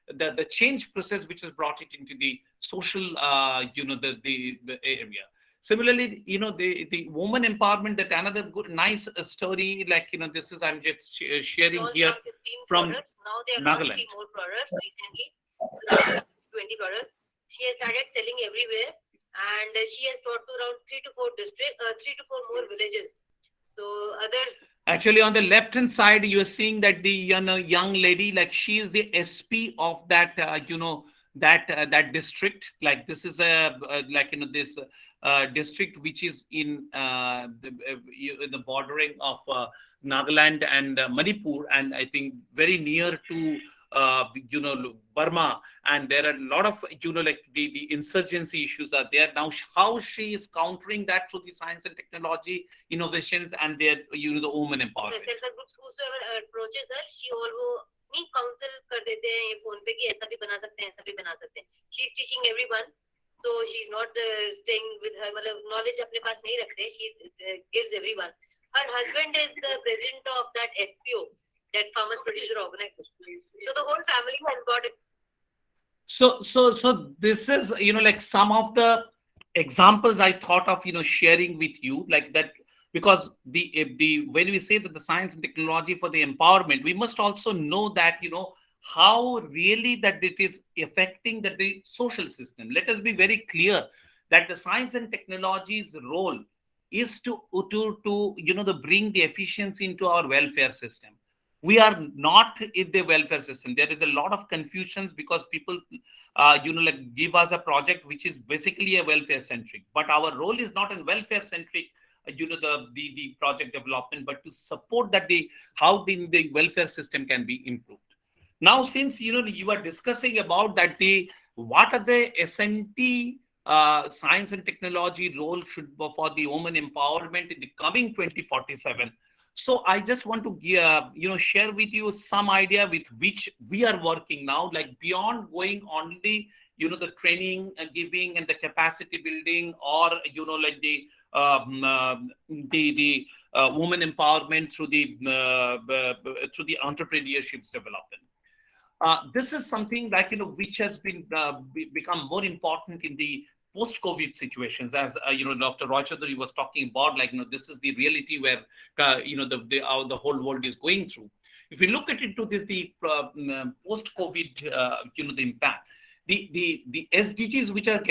S2: the change process which has brought it into the social the area. Similarly, the woman empowerment, that another good nice story, like this is, I'm just sharing here
S5: Launched on 15
S2: from
S5: products. Now they are
S2: Nagaland.
S5: launching more products recently. So now 20 products. She has started selling everywhere, and she has brought to around 3 to 4 more villages. So others.
S2: Actually, on the left hand side, you are seeing that the young lady, like she is the SP of that that district. Like this is a like this district which is in the bordering of Nagaland and Manipur, and I think very near to Burma. And there are a lot of like the insurgency issues are there now. How she is countering that through the science and technology innovations and their the women empowerment.
S5: Self-help groups whosoever approaches her, she all वो नहीं counsel कर देते हैं ये phone पे कि ऐसा भी बना सकते हैं, ऐसा भी बना सकते हैं. She is teaching everyone, so she's not staying with her, मतलब knowledge अपने पास नहीं रखते. She gives everyone. Her husband is the president of that FPO, that farmers producer organization. So the whole family has got it.
S2: So this is like some of the examples I thought of sharing with you, like that, because the when we say that the science and technology for the empowerment, we must also know that how really that it is affecting the social system. Let us be very clear that the science and technology's role is to to bring the efficiency into our welfare system. We are not in the welfare system. There is a lot of confusions because people like give us a project which is basically a welfare centric, but our role is not in welfare centric the project development, but to support that the how the welfare system can be improved. Now, since you are discussing about that, the what are the SNT science and technology role should for the women empowerment in the coming 2047. So I just want to share with you some idea with which we are working now, like beyond going only the training and giving and the capacity building, or like the women empowerment through the entrepreneurships development. This is something like which has been become more important in the post-COVID situations, as Dr. Roy Chaudhary was talking about. Like this is the reality where the whole world is going through. If we look at into this, the post-COVID, the impact, the SDGs which are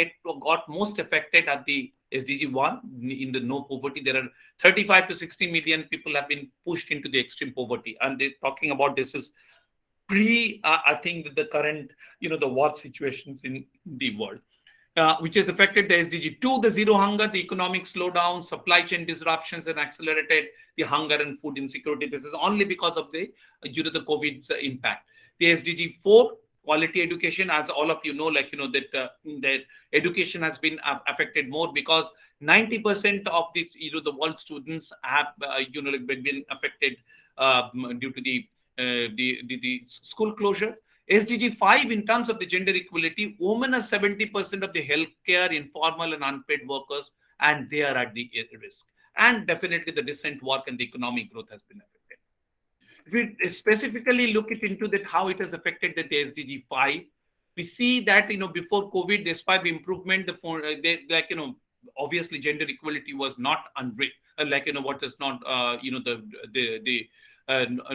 S2: got most affected are the SDG 1 in the no poverty. There are 35 to 60 million people have been pushed into the extreme poverty, and they're talking about this is I think the current the war situations in the world, which has affected the SDG 2, the zero hunger, the economic slowdown, supply chain disruptions, and accelerated the hunger and food insecurity. This is only because of the due to the COVID's impact. The SDG 4, quality education, as all of you know, like that education has been affected more because 90% of these the world students have been affected due to the school closure. SDG 5, in terms of the gender equality, women are 70% of the healthcare, informal and unpaid workers, and they are at the risk. And definitely the decent work and the economic growth has been affected. If we specifically look into that, how it has affected the SDG 5, we see that, before COVID, despite the improvement, obviously gender equality was not what is not,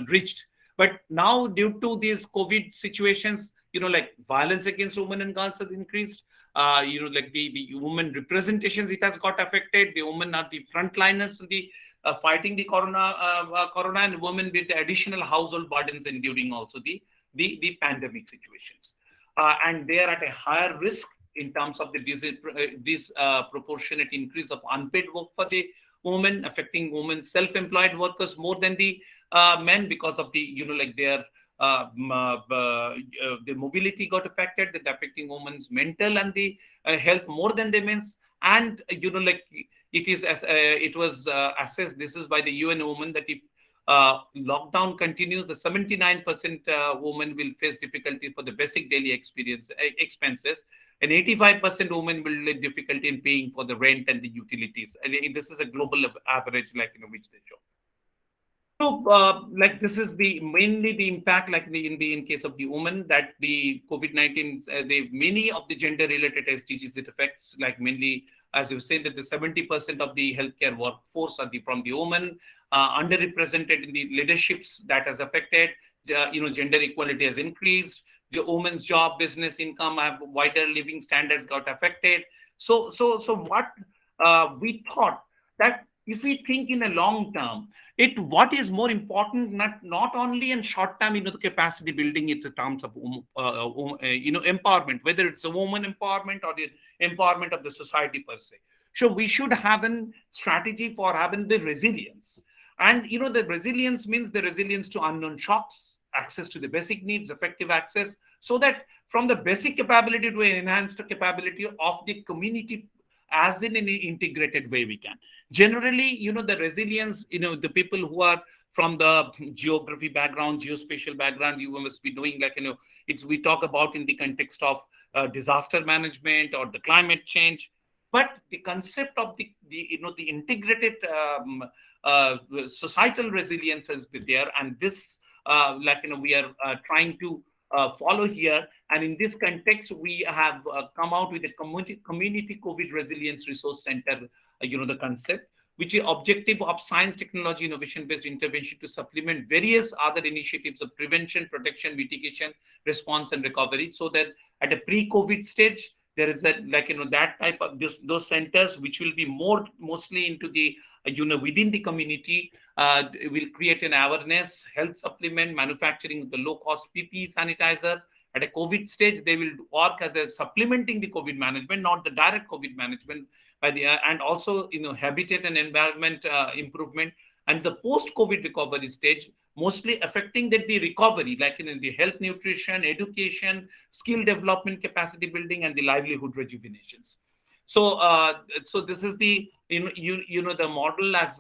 S2: reached. But now, due to these COVID situations, like violence against women and girls has increased. Like the women representations, it has got affected. The women are the frontliners in the fighting the corona, and women with the additional household burdens enduring also the pandemic situations. And they are at a higher risk in terms of this proportionate increase of unpaid work for the women, affecting women self-employed workers more than the men, because of the their mobility got affected, that affecting women's mental and the health more than the men's. And it was assessed, this is by the UN Women, that if lockdown continues, the 79% women will face difficulty for the basic daily expenses, and 85% women will have difficulty in paying for the rent and the utilities. And this is a global average, which they show. So, this is mainly the impact, in case of the women, that the COVID-19, many of the gender-related SDGs it affects, mainly, as you say, that the 70% of the healthcare workforce are from the women, underrepresented in the leaderships that has affected. Gender equality has increased. The women's job, business income, have wider living standards got affected. So what we thought that if we think in a long term, what is more important, not only in short term, the capacity building, it's in terms of empowerment, whether it's a woman empowerment or the empowerment of the society per se. So we should have a strategy for having the resilience. And the resilience means the resilience to unknown shocks, access to the basic needs, effective access, so that from the basic capability to enhanced capability of the community, as in an integrated way we can. Generally, the resilience, the people who are from the geography background, geospatial background, you must be doing we talk about in the context of disaster management or the climate change. But the concept of the integrated societal resilience has been there, and this we are trying to follow here. And in this context, we have come out with a community COVID resilience resource center, the concept, which is objective of science, technology, innovation-based intervention to supplement various other initiatives of prevention, protection, mitigation, response, and recovery, so that at a pre-COVID stage, there is that type of those centers, which will be mostly into the within the community, will create an awareness, health supplement, manufacturing the low-cost PPE sanitizers. At a COVID stage, they will work as a supplementing the COVID management, not the direct COVID management, and also habitat and environment improvement. And the post-COVID recovery stage, mostly affecting the recovery, in the health, nutrition, education, skill development, capacity building, and the livelihood rejuvenations. So, this is the the model as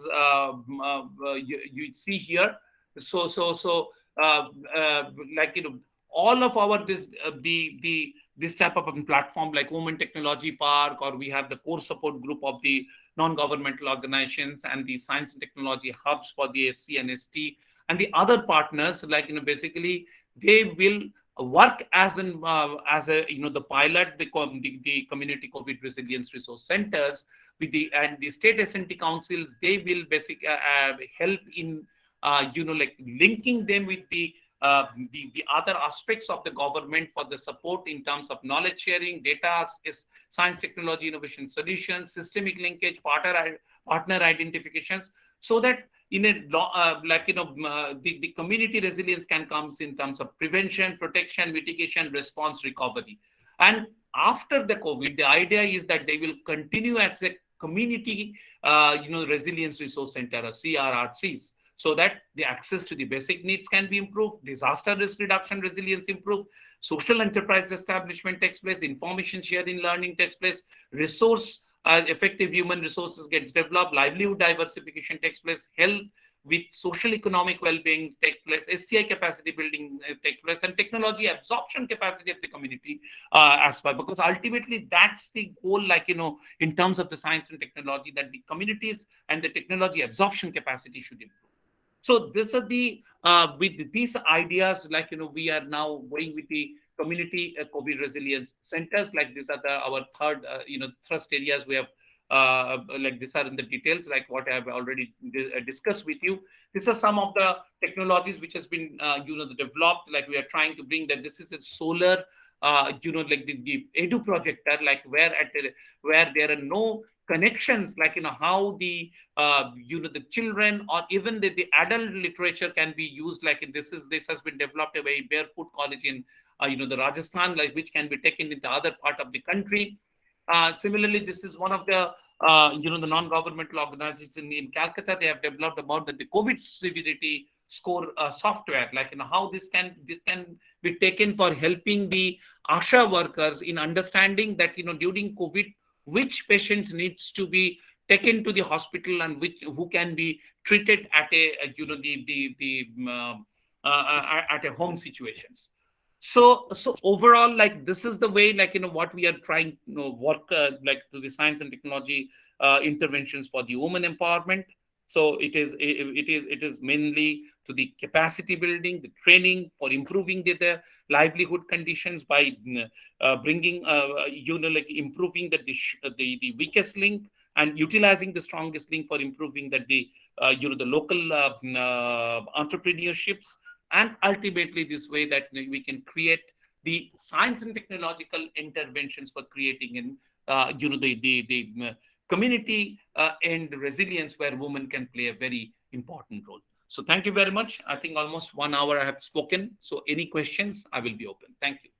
S2: you see here. So all of our this type of a platform, like Women Technology Park, or we have the core support group of the non-governmental organizations and the science and technology hubs for the SC and ST, and the other partners, basically they will work as a the pilot, the community COVID resilience resource centers with the state S&T councils. They will basically help in linking them with the other aspects of the government for the support in terms of knowledge sharing, data, science, technology, innovation solutions, systemic linkage, partner identifications, so that in a the community resilience can come in terms of prevention, protection, mitigation, response, recovery. And after the COVID, the idea is that they will continue as a community resilience resource center, or CRRCs, so that the access to the basic needs can be improved, disaster risk reduction resilience improved, social enterprise establishment takes place, information sharing, learning takes place, resource effective human resources gets developed, livelihood diversification takes place, health with social economic well-being takes place, STI capacity building takes place, and technology absorption capacity of the community as well. Because ultimately that's the goal, in terms of the science and technology, that the communities and the technology absorption capacity should improve. So this are the with these ideas, like we are now going with the community COVID resilience centers. Like these are our third thrust areas. We have like these are in the details, like what I have already discussed with you. These are some of the technologies which has been developed. Like we are trying to bring that this is a solar like the edu projector, like where there are no connections, like how the the children or even the adult literature can be used. Like this has been developed by Barefoot College in the Rajasthan, like which can be taken in the other part of the country. Similarly, this is one of the the non-governmental organizations in Calcutta. They have developed about the COVID severity score software, like how this can be taken for helping the ASHA workers in understanding that during COVID which patients needs to be taken to the hospital and which who can be treated at a at a home situations. So overall, like this is the way, like what we are trying work like to the science and technology interventions for the women empowerment. So it is mainly to the capacity building, the training for improving the livelihood conditions by bringing like improving the weakest link and utilizing the strongest link for improving that the local entrepreneurships. And ultimately this way that we can create the science and technological interventions for creating an the community and resilience where women can play a very important role. So thank you very much. I think almost 1 hour I have spoken. So any questions, I will be open. Thank you.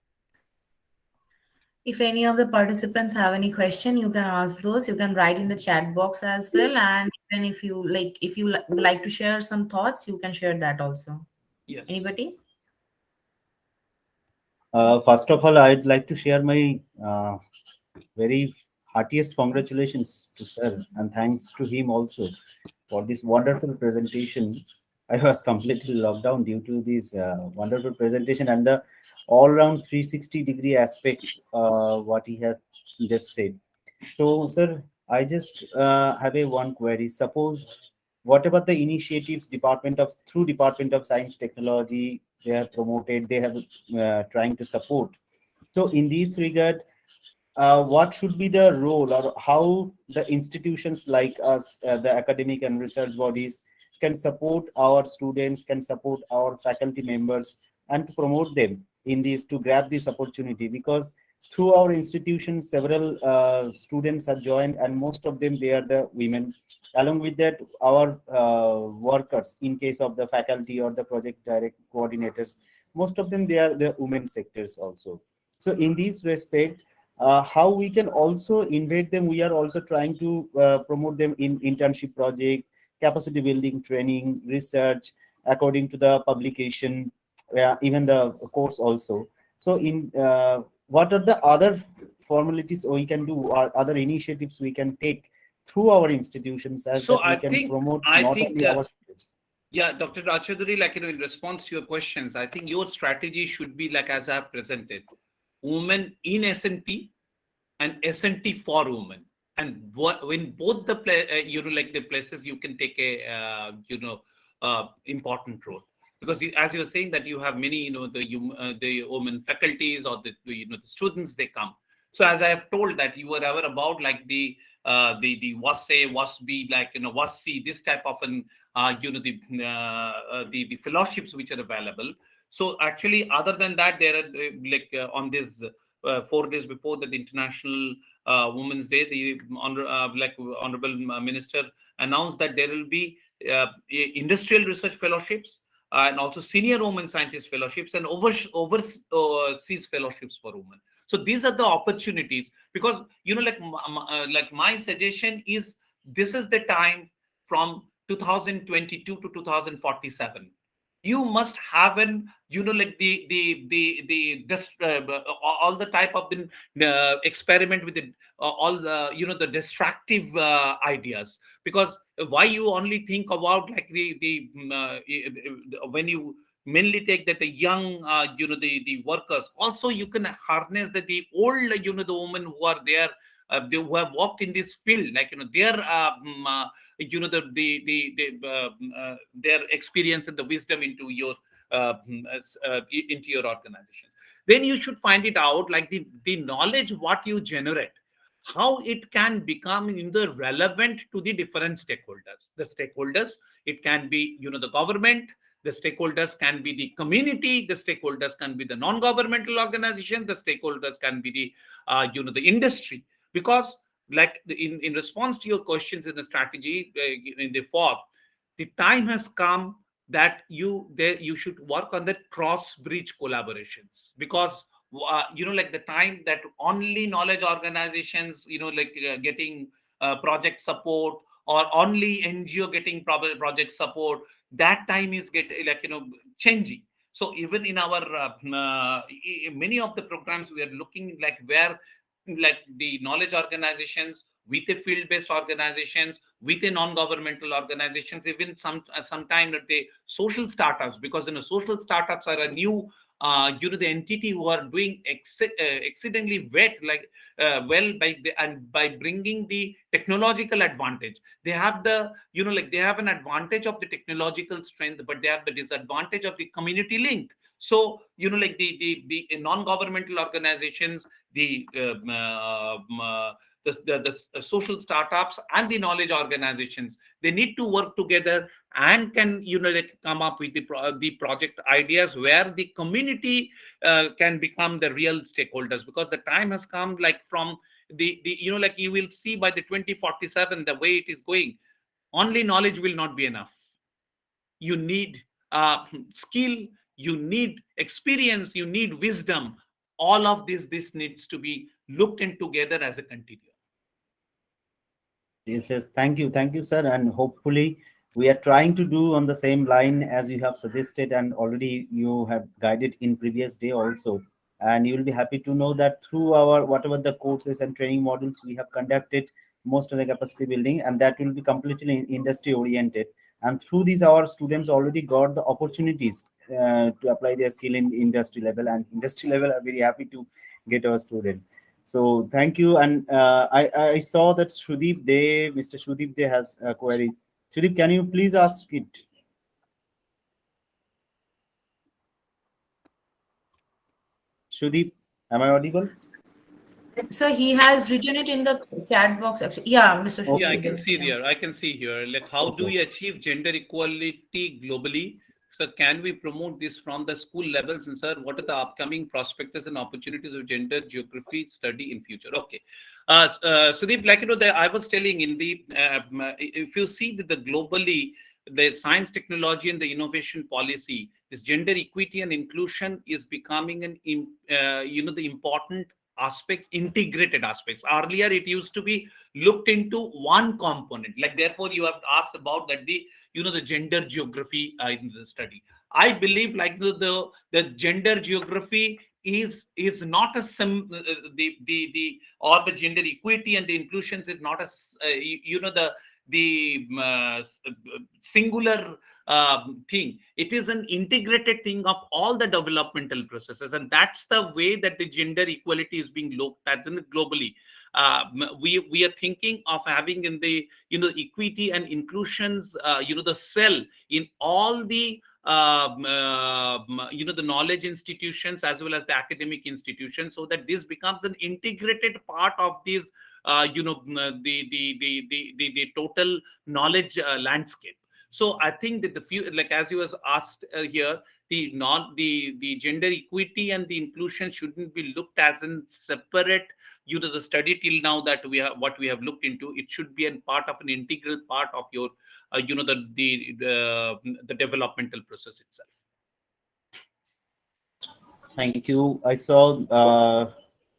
S3: If any of the participants have any question, you can ask those. You can write in the chat box as well. And even if you would like to share some thoughts, you can share that also.
S2: Yes.
S3: Anybody?
S6: First of all, I'd like to share my very heartiest congratulations to sir, and thanks to him also for this wonderful presentation. I was completely locked down due to this wonderful presentation and the all-round 360-degree aspects what he has just said. So, sir, I just have a one query. Suppose whatever the initiatives Department of Science Technology they have promoted, they have trying to support. So, in this regard, what should be the role or how the institutions like us, the academic and research bodies, can support our students, can support our faculty members, and to promote them in this to grab this opportunity? Because through our institution, several students are joined, and most of them they are the women. Along with that, our workers, in case of the faculty or the project direct coordinators, most of them they are the women sectors also. So in this respect, how we can also invite them, we are also trying to promote them in internship project, capacity building training, research according to the publication, even the course also. So in what are the other formalities we can do or other initiatives we can take through our institutions as
S2: So
S6: that we can promote
S2: I
S6: not
S2: think
S6: only our students?
S2: yeah, Dr. Rachaduri, like in response to your questions, I think your strategy should be like as I have presented, women in S&T and S&T for women. And when both the like the places, you can take a important role, because as you were saying that you have many the women faculties or the students they come. So as I have told that you were aware about like the WASA, WASB, like WASC, this type of an the fellowships which are available. So actually, other than that, there are on this 4 days before the International Women's Day, the Honorable Minister announced that there will be industrial research fellowships and also senior women scientist fellowships and overseas fellowships for women. So these are the opportunities, because like my suggestion is this is the time from 2022 to 2047. You must have an like all the type of the experiment with the all the the destructive ideas. Because why you only think about like when you mainly take that the young the workers, also you can harness that the old the women who are there, they, who have worked in this field, like their their experience and the wisdom into your into your organizations. Then you should find it out, like the knowledge what you generate, how it can become in the relevant to the different stakeholders. The stakeholders, it can be the government, the stakeholders can be the community, the stakeholders can be the non-governmental organization, the stakeholders can be the the industry. Because like in response to your questions in the strategy, in the fourth, the time has come that you should work on the cross bridge collaborations. Because like the time that only knowledge organizations getting project support, or only NGO getting project support, that time is changing. So even in our many of the programs, we are looking like where like the knowledge organizations with a field-based organizations, with a non-governmental organizations, even sometime that the social startups, because social startups are a new the entity who are doing exceedingly well by bringing the technological advantage. They have the they have an advantage of the technological strength, but they have the disadvantage of the community link. So the non-governmental organizations, the social startups and the knowledge organizations, they need to work together and can come up with the project ideas where the community can become the real stakeholders. Because the time has come, like from the you will see by the 2047, the way it is going, only knowledge will not be enough. You need skill, you need experience, you need wisdom. All of this needs to be looked in together as a continuum.
S6: Yes, thank you, sir. And hopefully, we are trying to do on the same line as you have suggested, and already you have guided in previous day also. And you will be happy to know that through our whatever the courses and training modules we have conducted, most of the capacity building, and that will be completely industry oriented. And through these, our students already got the opportunities to apply their skill in industry level, and industry level are very happy to get our students. So thank you. And I saw that Mr. Shudip Day has a query. Shudip, can you please ask it? Shudip, am I audible?
S3: So he has written it in the chat box actually. Yeah, Mr.
S6: Okay.
S2: Yeah, I
S3: Shukri.
S2: can see here. I can see here. Like, how do
S6: Okay.
S2: we achieve gender equality globally? So, can we promote this from the school levels? And sir, what are the upcoming prospects and opportunities of gender geography study in future? Okay. Sudeep, like I was telling in the if you see the globally, the science, technology, and the innovation policy, this gender equity and inclusion is becoming the important aspects, integrated aspects. Earlier, it used to be looked into one component. Like, therefore, you have asked about that the gender geography in the study. I believe like the gender geography is not a the or the gender equity and the inclusions is not a the singular thing. It is an integrated thing of all the developmental processes, and that's the way that the gender equality is being looked at globally. We are thinking of having in the equity and inclusions the cell in all the the knowledge institutions as well as the academic institutions, so that this becomes an integrated part of this the total knowledge landscape. So I think that the few, like as you was asked here, the gender equity and the inclusion shouldn't be looked as in separate the study till now that we have what we have looked into. It should be a part of an integral part of your the developmental process itself.
S6: Thank you. I saw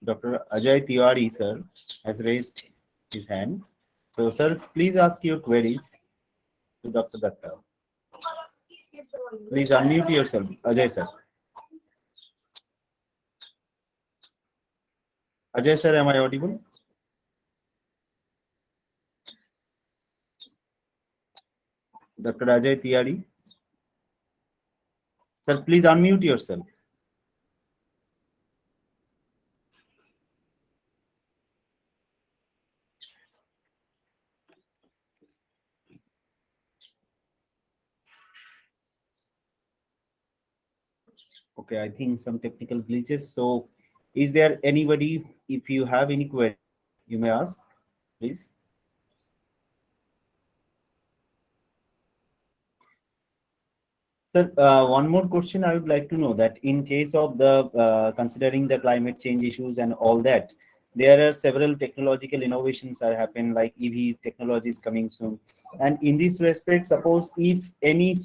S6: Dr. Ajay Tiwari, sir, has raised his hand. So, sir, please ask your queries to Dr. Datta. Please unmute yourself, Ajay, sir. Ajay, sir, am I audible? Dr. Ajay Tiwari. Sir, please unmute yourself. Okay, I think some technical glitches. So, is there anybody? If you have any query, you may ask, please. Sir, one more question I would like to know that in case of the considering the climate change issues and all that, there are several technological innovations that happen, like EV technology is coming soon. And in this respect, suppose if any,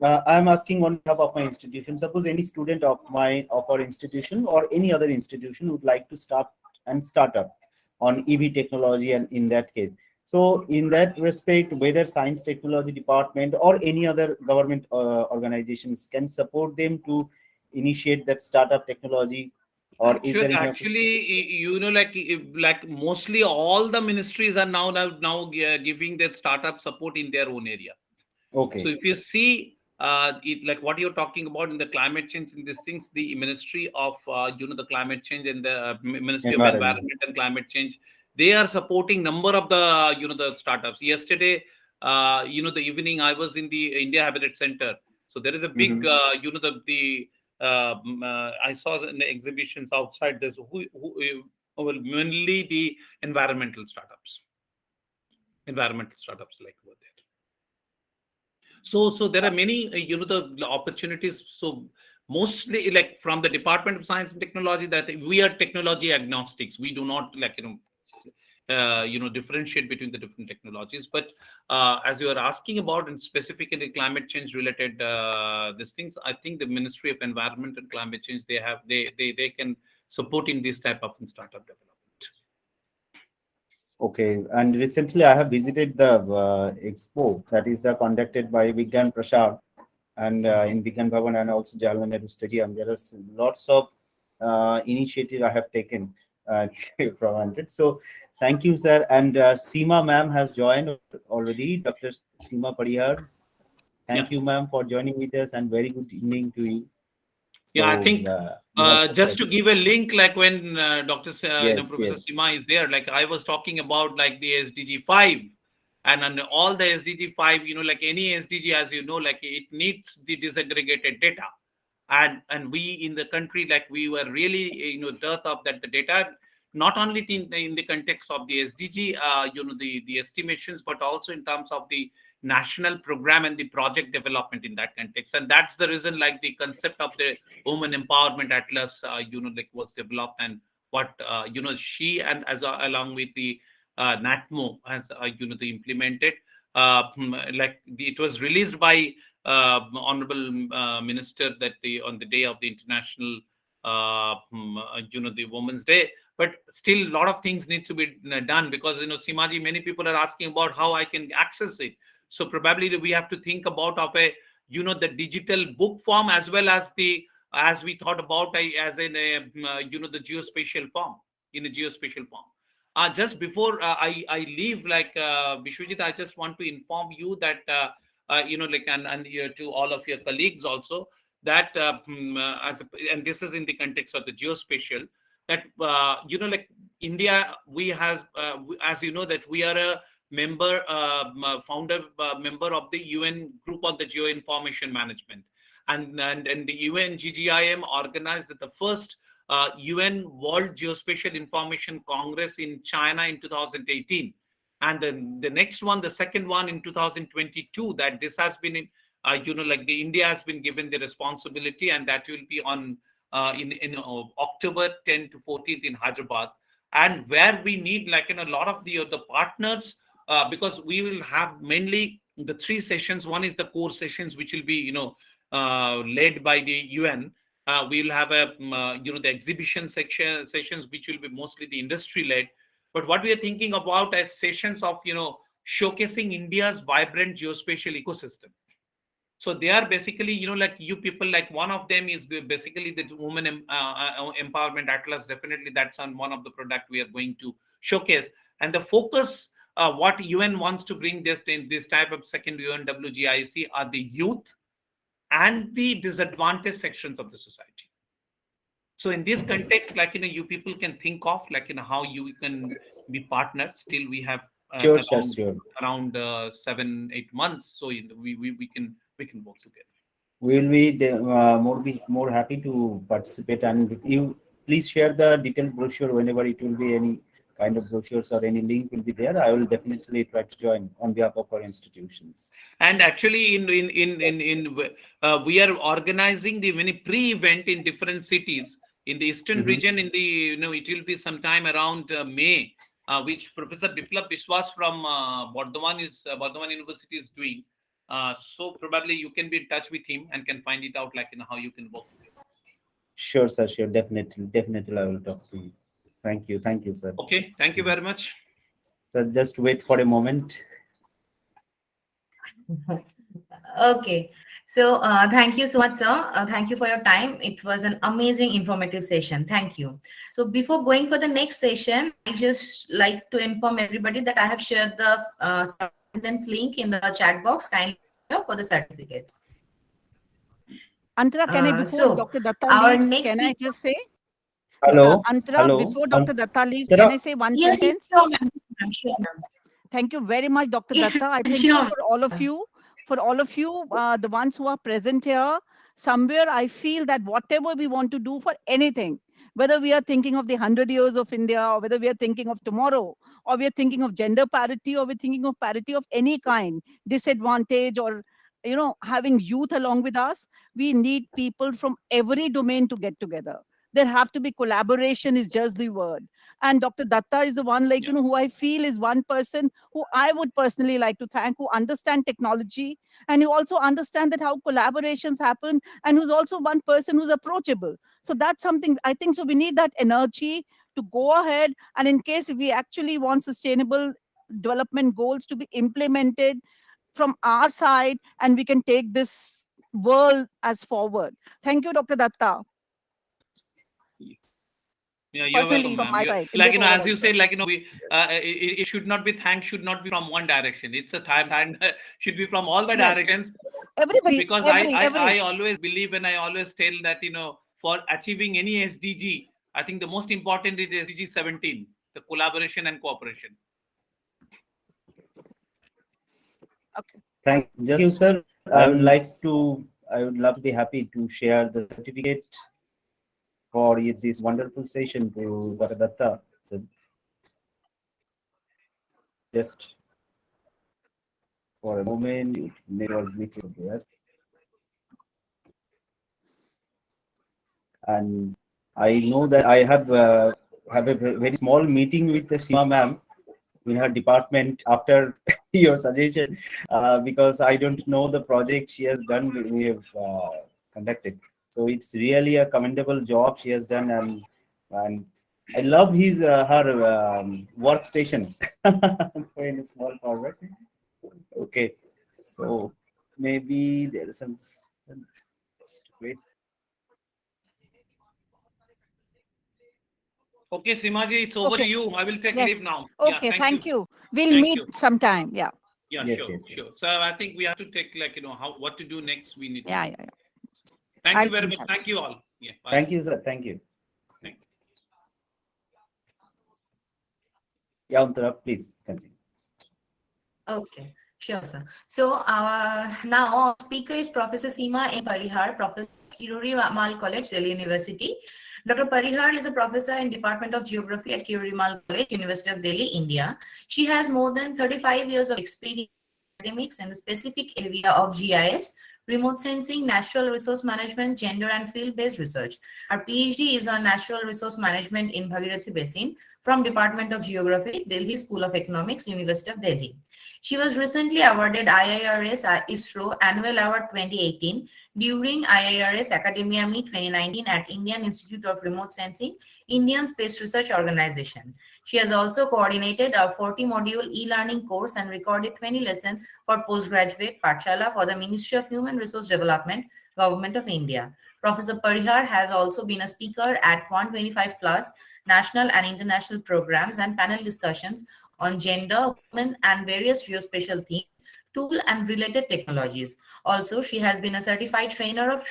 S6: I'm asking on behalf of my institution, suppose any student of our institution or any other institution would like to start up on EV technology, and in that case. So in that respect, whether science technology department or any other government organizations can support them to initiate that startup technology, or is there any
S2: Actually, like mostly all the ministries are now giving that startup support in their own area. So
S6: okay,
S2: if you see, like what you're talking about in the climate change in these things, the Ministry of the climate change and the Ministry of
S6: environment?
S2: Environment and Climate Change, they are supporting number of the the startups. Yesterday, the evening I was in the India Habitat Center. So there is a big,
S6: Mhm.
S2: I saw in the exhibitions outside. There's well, mainly the environmental startups like over there. So there are many the opportunities. So mostly like from the Department of Science and Technology, that we are technology agnostics. We do not like differentiate between the different technologies. But as you are asking about, and specifically climate change related these things, I think the Ministry of Environment and Climate Change, they can support in this type of startup development.
S6: Okay, and recently I have visited the expo that is the conducted by Vigyan Prasad and in Vigyan Bhavan and also Jawaharlal Nehru Stadium. There are lots of initiative I have taken from it. So thank you, sir. And Seema ma'am has joined already. Dr. Seema Parihar.
S2: Yeah.
S6: Thank you, ma'am, for joining with us, and very good evening to you.
S2: Yeah, I
S6: So
S2: think
S6: you have
S2: just to give a link, like when
S6: yes,
S2: Professor
S6: yes.
S2: Sima is there, like I was talking about like the SDG 5, and all the SDG 5, like any SDG, as you know, like it needs the disaggregated data. And we in the country, like we were really dearth of that the data, not only in the context of the SDG, the estimations, but also in terms of the national program and the project development in that context. And that's the reason, like the concept of the women empowerment atlas like was developed, and what she and along with the NATMO has the implemented, it was released by honorable minister that on the day of the international the women's day. But still a lot of things need to be done, because Simaji, many people are asking about how I can access it. So probably we have to think about of a the digital book form, as well as the, as we thought about as in a the geospatial form, in a geospatial form. Just before I leave, like Vishwajit, I just want to inform you that like and to all of your colleagues also, that and this is in the context of the geospatial, that like India, we have as you know, that we are a member founder member of the UN group on the geoinformation management, and the UNGGIM organized the first UN World Geospatial Information Congress in China in 2018, and then the next one, the second one in 2022. That this has been in like the India has been given the responsibility, and that will be on in October 10 to 14th in Hyderabad, and where we need like a lot of the partners, because we will have mainly the three sessions. One is the core sessions, which will be led by the UN. We'll have a the exhibition sessions, which will be mostly the industry led. But what we are thinking about as sessions of showcasing India's vibrant geospatial ecosystem. So they are basically like you people, like one of them is basically the women empowerment atlas. Definitely that's on one of the product we are going to showcase. And the focus, what UN wants to bring this in this type of second UNWGIC, are the youth and the disadvantaged sections of the society. So in this context, like you people can think of like how you can be partnered. Still we have
S6: Sure, sure, sure.
S2: around 7-8 months, so we can work together.
S6: we will be more happy to participate. And you please share the detailed brochure whenever it will be any kind of brochures or any link will be there. I will definitely try to join on behalf of our institutions.
S2: And actually, we are organizing the many pre-event in different cities in the eastern region. In the it will be sometime around May, which Professor Biplab Biswas from Bardhaman University is doing. So probably you can be in touch with him and can find it out, like how you can work with him.
S6: Sure, sir. Sure, definitely, I will talk to you. Thank you, sir.
S2: Okay, thank you very much.
S6: So just wait for a moment.
S3: Okay. So thank you so much, sir. Thank you for your time. It was an amazing, informative session. Thank you. So before going for the next session, I just like to inform everybody that I have shared the attendance link in the chat box. Kindly for the certificates.
S7: Antara, can I, before
S3: So
S7: Dr. Datta
S3: our
S7: leaves,
S3: next
S7: can I
S3: speaker.
S7: just say?
S6: Hello.
S7: Antara,
S6: Hello.
S7: before Dr. Datta leaves,
S6: Antara.
S7: can I say one
S3: Yes,
S7: sentence?
S3: sure, ma'am. Sure, ma'am.
S7: Thank you very much, Dr.
S3: Yeah,
S7: Datta. I think
S3: sure.
S7: for all of you, the ones who are present here, somewhere I feel that whatever we want to do for anything, whether we are thinking of the 100 years of India, or whether we are thinking of tomorrow, or we are thinking of gender parity, or we're thinking of parity of any kind, disadvantage, or having youth along with us, we need people from every domain to get together. There have to be collaboration, is just the word. And Dr. Datta is the one, who I feel is one person who I would personally like to thank, who understand technology, and you also understand that how collaborations happen, and who's also one person who's approachable. So that's something I think. So we need that energy to go ahead, and in case if we actually want sustainable development goals to be implemented from our side, and we can take this world as forward. Thank you, Dr. Datta.
S2: Yeah, you're
S7: Personally,
S2: welcome,
S7: from
S2: ma'am.
S7: my side, in
S2: Like
S7: this
S2: as
S7: forum
S2: you
S7: also.
S2: said, it should not be thanks, should not be from one direction. It's a time should be from all the
S7: Yes.
S2: directions.
S7: Everybody,
S2: Because I always believe, and I always tell that for achieving any SDG, I think the most important is SDG 17, the collaboration and cooperation.
S7: Okay.
S6: Thank you, sir. I would love to be happy to share the certificate for this wonderful session to Dr. Datta. So just for a moment, there. And I know that I have a very small meeting with the Sima ma'am in her department after your suggestion, because I don't know the project she has done, we have conducted. So it's really a commendable job she has done, and I love her workstations in a small format. Okay, so maybe there is some. Just wait.
S2: Okay, Simaji, it's over to you. I will take leave now.
S7: Okay,
S2: Yeah,
S7: thank you. We'll
S2: Thank
S7: meet
S2: you.
S7: sometime. Yeah.
S2: Yeah,
S6: Yes,
S2: sure,
S6: yes.
S2: sure. So I think we have to take what to do next. We need.
S7: Yeah.
S2: Thank
S7: I'll
S2: you very
S7: be in
S2: much.
S7: touch.
S2: Thank you all. Yeah. Bye.
S6: Thank you, sir. Thank you.
S2: Thank you.
S6: Yeah, Uttara, please continue.
S3: Okay, sure, sir. So now our speaker is Professor Seema M. Parihar, Professor Kiruri Mal College, Delhi University. Dr. Parihar is a professor in Department of Geography at Kiruri Mal College, University of Delhi, India. She has more than 35 years of experience in academics in the specific area of GIS, remote sensing, natural resource management, gender and field-based research. Her PhD is on natural resource management in Bhagirathi Basin from Department of Geography, Delhi School of Economics, University of Delhi. She was recently awarded IIRS ISRO Annual Award 2018 during IIRS Academia Meet 2019 at Indian Institute of Remote Sensing, Indian Space Research Organization. She has also coordinated a 40-module e-learning course and recorded 20 lessons for postgraduate Pathshala for the Ministry of Human Resource Development, Government of India. Professor Parihar has also been a speaker at 125 plus national and international programs and panel discussions on gender, women, and various geospatial themes, tool and related technologies. Also, she has been a certified trainer of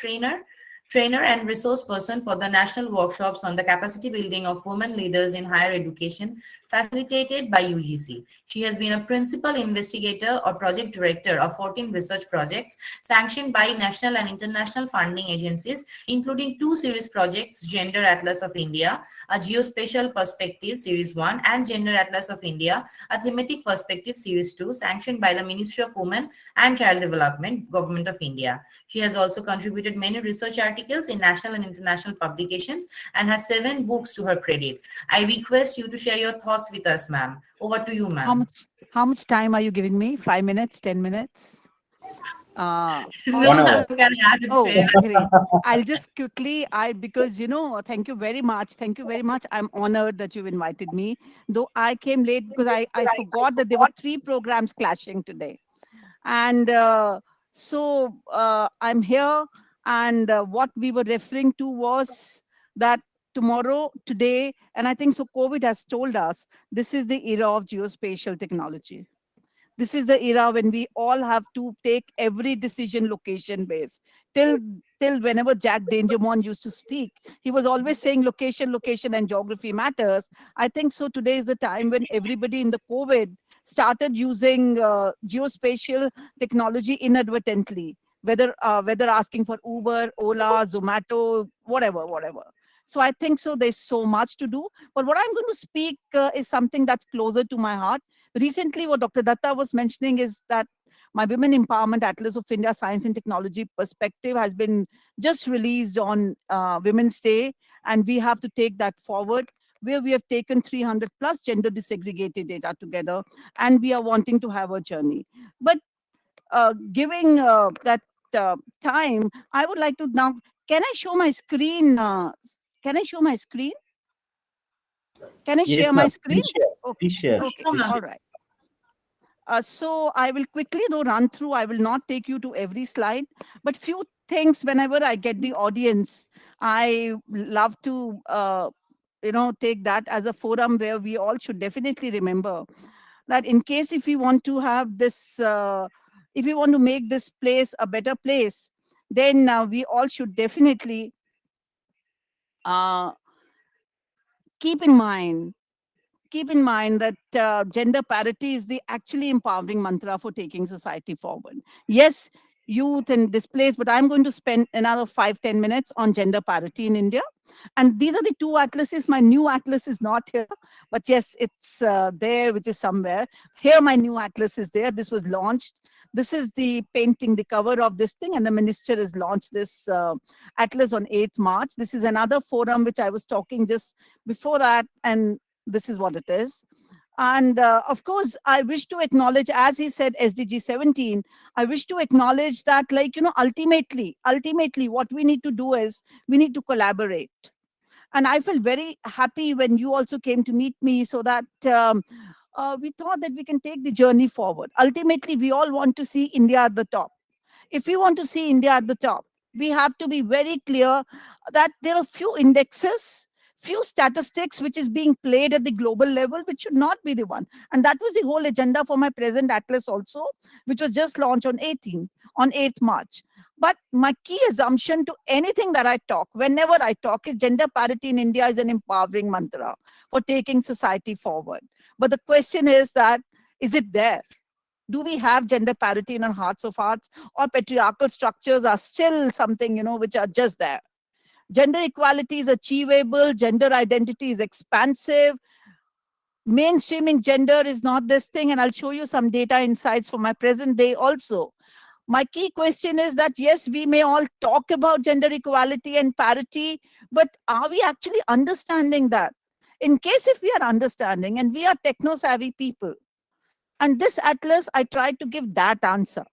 S3: trainer and resource person for the national workshops on the capacity building of women leaders in higher education facilitated by UGC. She has been a principal investigator or project director of 14 research projects sanctioned by national and international funding agencies, including two series projects, Gender Atlas of India, a Geospatial Perspective Series 1, and Gender Atlas of India, a Thematic Perspective Series 2, sanctioned by the Ministry of Women and Child Development, Government of India. She has also contributed many research articles in national and international publications and has 7 books to her credit. I request you to share your thoughts with us, ma'am. Over to you,
S7: How
S3: ma'am.
S7: much time are you giving me? 5 minutes, 10 minutes? Uh,
S3: No,
S6: 1
S3: ma'am,
S6: hour.
S3: you can have it.
S7: oh,
S3: Fair.
S7: great. I'll just quickly, because, thank you very much. Thank you very much. I'm honored that you've invited me, though I came late because I forgot that there were 3 programs clashing today. And I'm here, and what we were referring to was that tomorrow, today, and I think so COVID has told us this is the era of geospatial technology. This is the era when we all have to take every decision location based. Till whenever Jack Dangermond used to speak, he was always saying location and geography matters. I think so today is the time when everybody in the COVID started using geospatial technology inadvertently, whether asking for Uber, Ola, Zomato, whatever. So I think so there's so much to do, but what I'm going to speak is something that's closer to my heart. Recently, what Dr. Datta was mentioning is that my Women Empowerment Atlas of India Science and Technology Perspective has been just released on Women's Day, and we have to take that forward, where we have taken 300 plus gender disaggregated data together, and we are wanting to have a journey. But giving that time, I would like to now, can I show my screen? Can I show my screen? Can I
S6: Yes,
S7: share
S6: ma'am.
S7: my screen?
S6: Please share.
S7: Okay.
S6: Please share.
S7: Okay.
S3: Sure, ma'am.
S7: All right. So I will quickly though run through. I will not take you to every slide, but few things whenever I get the audience, I love to take that as a forum where we all should definitely remember that in case if we want to have this, if we want to make this place a better place, then we all should definitely uh, keep in mind that gender parity is the actually empowering mantra for taking society forward. Yes, youth and displaced, but I'm going to spend another 5-10 minutes on gender parity in India. And these are the 2 atlases. My new atlas is not here, but yes, it's there, which is somewhere. Here, my new atlas is there. This was launched. This is the painting, the cover of this thing, and the minister has launched this atlas on 8th March. This is another forum which I was talking just before that, and this is what it is. And of course, I wish to acknowledge, as he said, SDG 17, I wish to acknowledge that, ultimately, what we need to do is we need to collaborate. And I felt very happy when you also came to meet me, so that we thought that we can take the journey forward. Ultimately, we all want to see India at the top. If we want to see India at the top, we have to be very clear that there are few indexes, few statistics which is being played at the global level, which should not be the one. And that was the whole agenda for my present atlas also, which was just launched on 8th March. But my key assumption to anything that I talk, whenever I talk, is gender parity in India is an empowering mantra for taking society forward. But the question is that, is it there? Do we have gender parity in our hearts of hearts, or patriarchal structures are still something, which are just there? Gender equality is achievable. Gender identity is expansive. Mainstreaming gender is not this thing. And I'll show you some data insights for my present day also. My key question is that, yes, we may all talk about gender equality and parity, but are we actually understanding that? In case if we are understanding, and we are techno-savvy people, and this atlas, I tried to give that answer.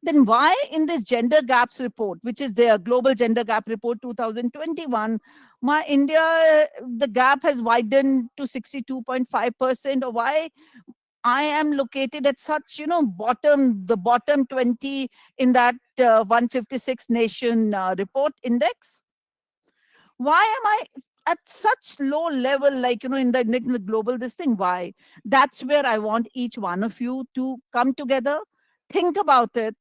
S7: Then why in this gender gaps report, which is their global gender gap report 2021, my India, the gap has widened to 62.5%, or why I am located at such, the bottom 20 in that 156 nation report index? Why am I at such low level, in the global this thing? Why? That's where I want each one of you to come together, think about it.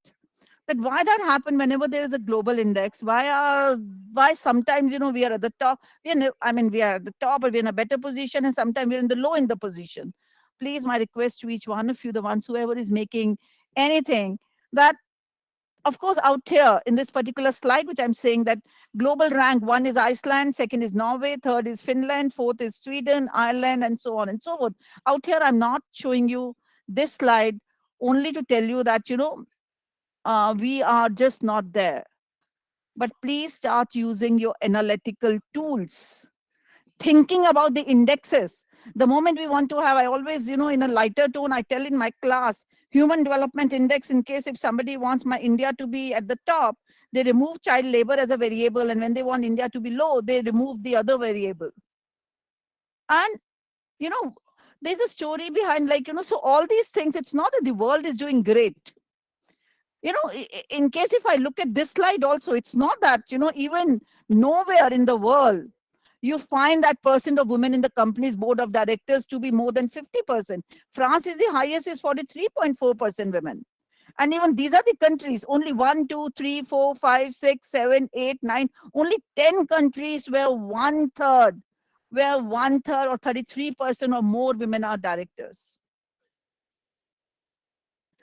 S7: that why that happened whenever there is a global index, why sometimes, we are at the top, we are at the top, or we're in a better position, and sometimes we're in the low in the position. Please, my request to each one of you, the ones whoever is making anything, that of course out here in this particular slide, which I'm saying, that global rank, 1 is Iceland, 2nd is Norway, 3rd is Finland, 4th is Sweden, Ireland, and so on and so forth. Out here, I'm not showing you this slide only to tell you that, we are just not there. But please start using your analytical tools, thinking about the indexes. The moment we want to have, I always, in a lighter tone, I tell in my class, Human Development Index, in case if somebody wants my India to be at the top, they remove child labor as a variable. And when they want India to be low, they remove the other variable. And, there's a story behind, so all these things, it's not that the world is doing great. In case if I look at this slide also, it's not that, even nowhere in the world, you find that percent of women in the company's board of directors to be more than 50%. France is the highest, is 43.4% women. And even these are the countries, only 1, 2, 3, 4, 5, 6, 7, 8, 9, only 10 countries where one third or 33% or more women are directors.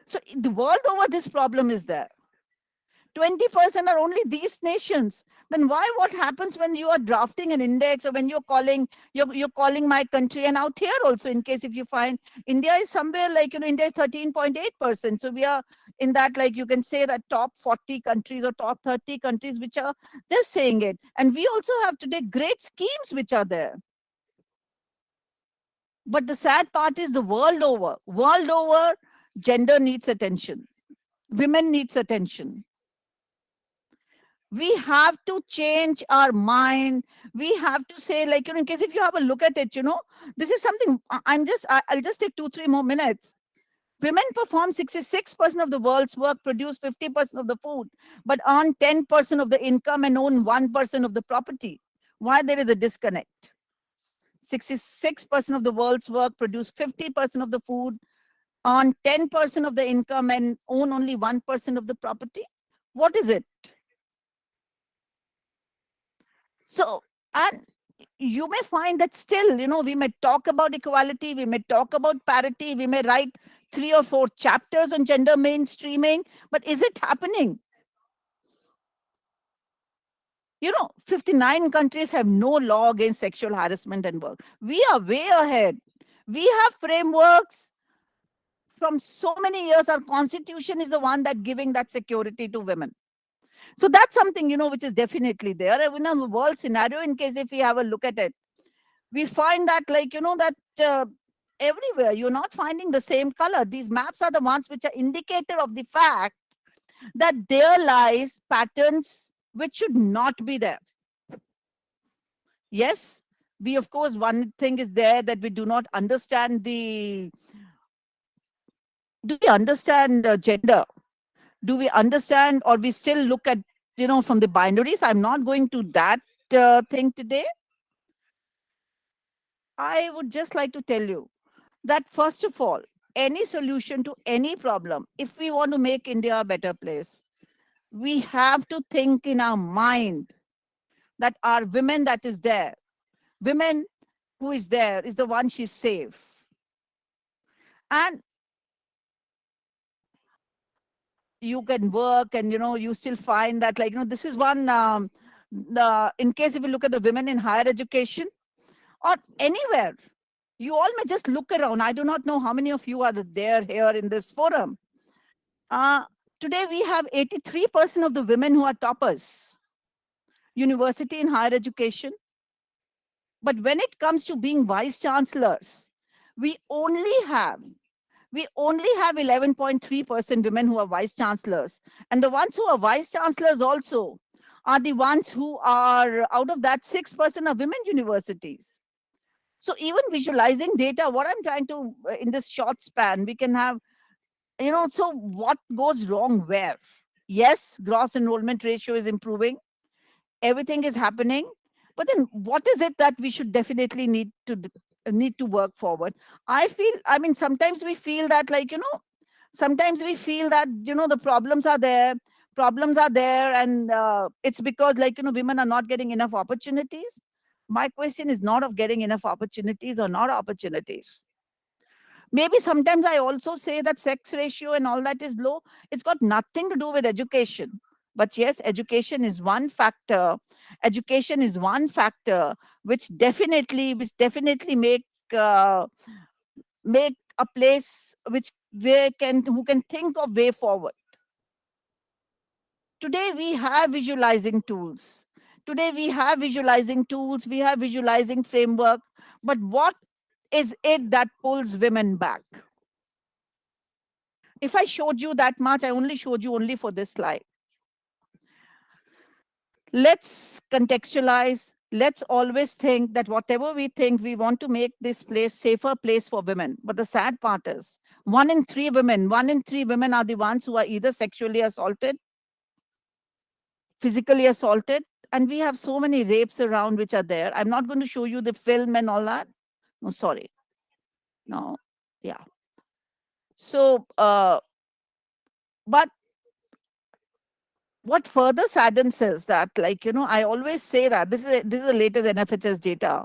S7: So the world over, this problem is there. 20% are only these nations. Then why? What happens when you are drafting an index, or when you're calling my country? And out here also, in case if you find India is somewhere India is 13.8%. So we are in that, you can say that top 40 countries or top 30 countries which are just saying it. And we also have today great schemes which are there. But the sad part is the world over, gender needs attention. Women needs attention. We have to change our mind. We have to say, in case if you have a look at it, this is something I'll just take 2-3 more minutes. Women perform 66% of the world's work, produce 50% of the food, but earn 10% of the income and own 1% of the property. Why there is a disconnect? 66% of the world's work, produce 50% of the food, earn 10% of the income, and own only 1% of the property. What is it? So, and you may find that still, we may talk about equality, we may talk about parity, we may write 3 or 4 chapters on gender mainstreaming, but is it happening? 59 countries have no law against sexual harassment and work. We are way ahead. We have frameworks from so many years. Our constitution is the one that giving that security to women. So that's something, which is definitely there. In the world scenario, in case if we have a look at it, we find that everywhere you're not finding the same color. These maps are the ones which are indicator of the fact that there lies patterns which should not be there. Yes, we, of course, one thing is there that we do not understand do we understand gender? Do we understand, or we still look at, from the binaries? I'm not going to that thing today. I would just like to tell you that, first of all, any solution to any problem, if we want to make India a better place, we have to think in our mind that our women that is there, women who is there is the one she's safe. And you can work and, you still find that, this is one, in case if you look at the women in higher education or anywhere, you all may just look around. I do not know how many of you are there here in this forum. Today we have 83% of the women who are toppers, university and higher education. But when it comes to being vice chancellors, we only have 11.3% women who are vice chancellors. And the ones who are vice chancellors also are the ones who are, out of that, 6% are women universities. So even visualizing data, what I'm trying to, in this short span, we can have, so what goes wrong where? Yes, gross enrollment ratio is improving. Everything is happening. But then what is it that we should definitely need to work forward? Sometimes we feel that, sometimes we feel that, the problems are there, problems are there, and it's because, like, women are not getting enough opportunities. My question is not of getting enough opportunities or not opportunities. Maybe sometimes I also say that sex ratio and all that is low. It's got nothing to do with education. But yes, education is one factor. Education is one factor which definitely uh, make a place which where can who can think of way forward. Today we have visualizing tools. Today we have visualizing tools. We have visualizing framework. But what is it that pulls women back? If I showed you that much, I only showed you only for this slide. Let's contextualize. Let's always think that whatever we think, we want to make this place safer place for women. But the sad part is 1 in 3 women are the ones who are either sexually assaulted, physically assaulted, and we have so many rapes around which are there. I'm not going to show you the film and all that. No, sorry. No. Yeah. So, but what further saddens is that, like, I always say that this is the latest NFHS data.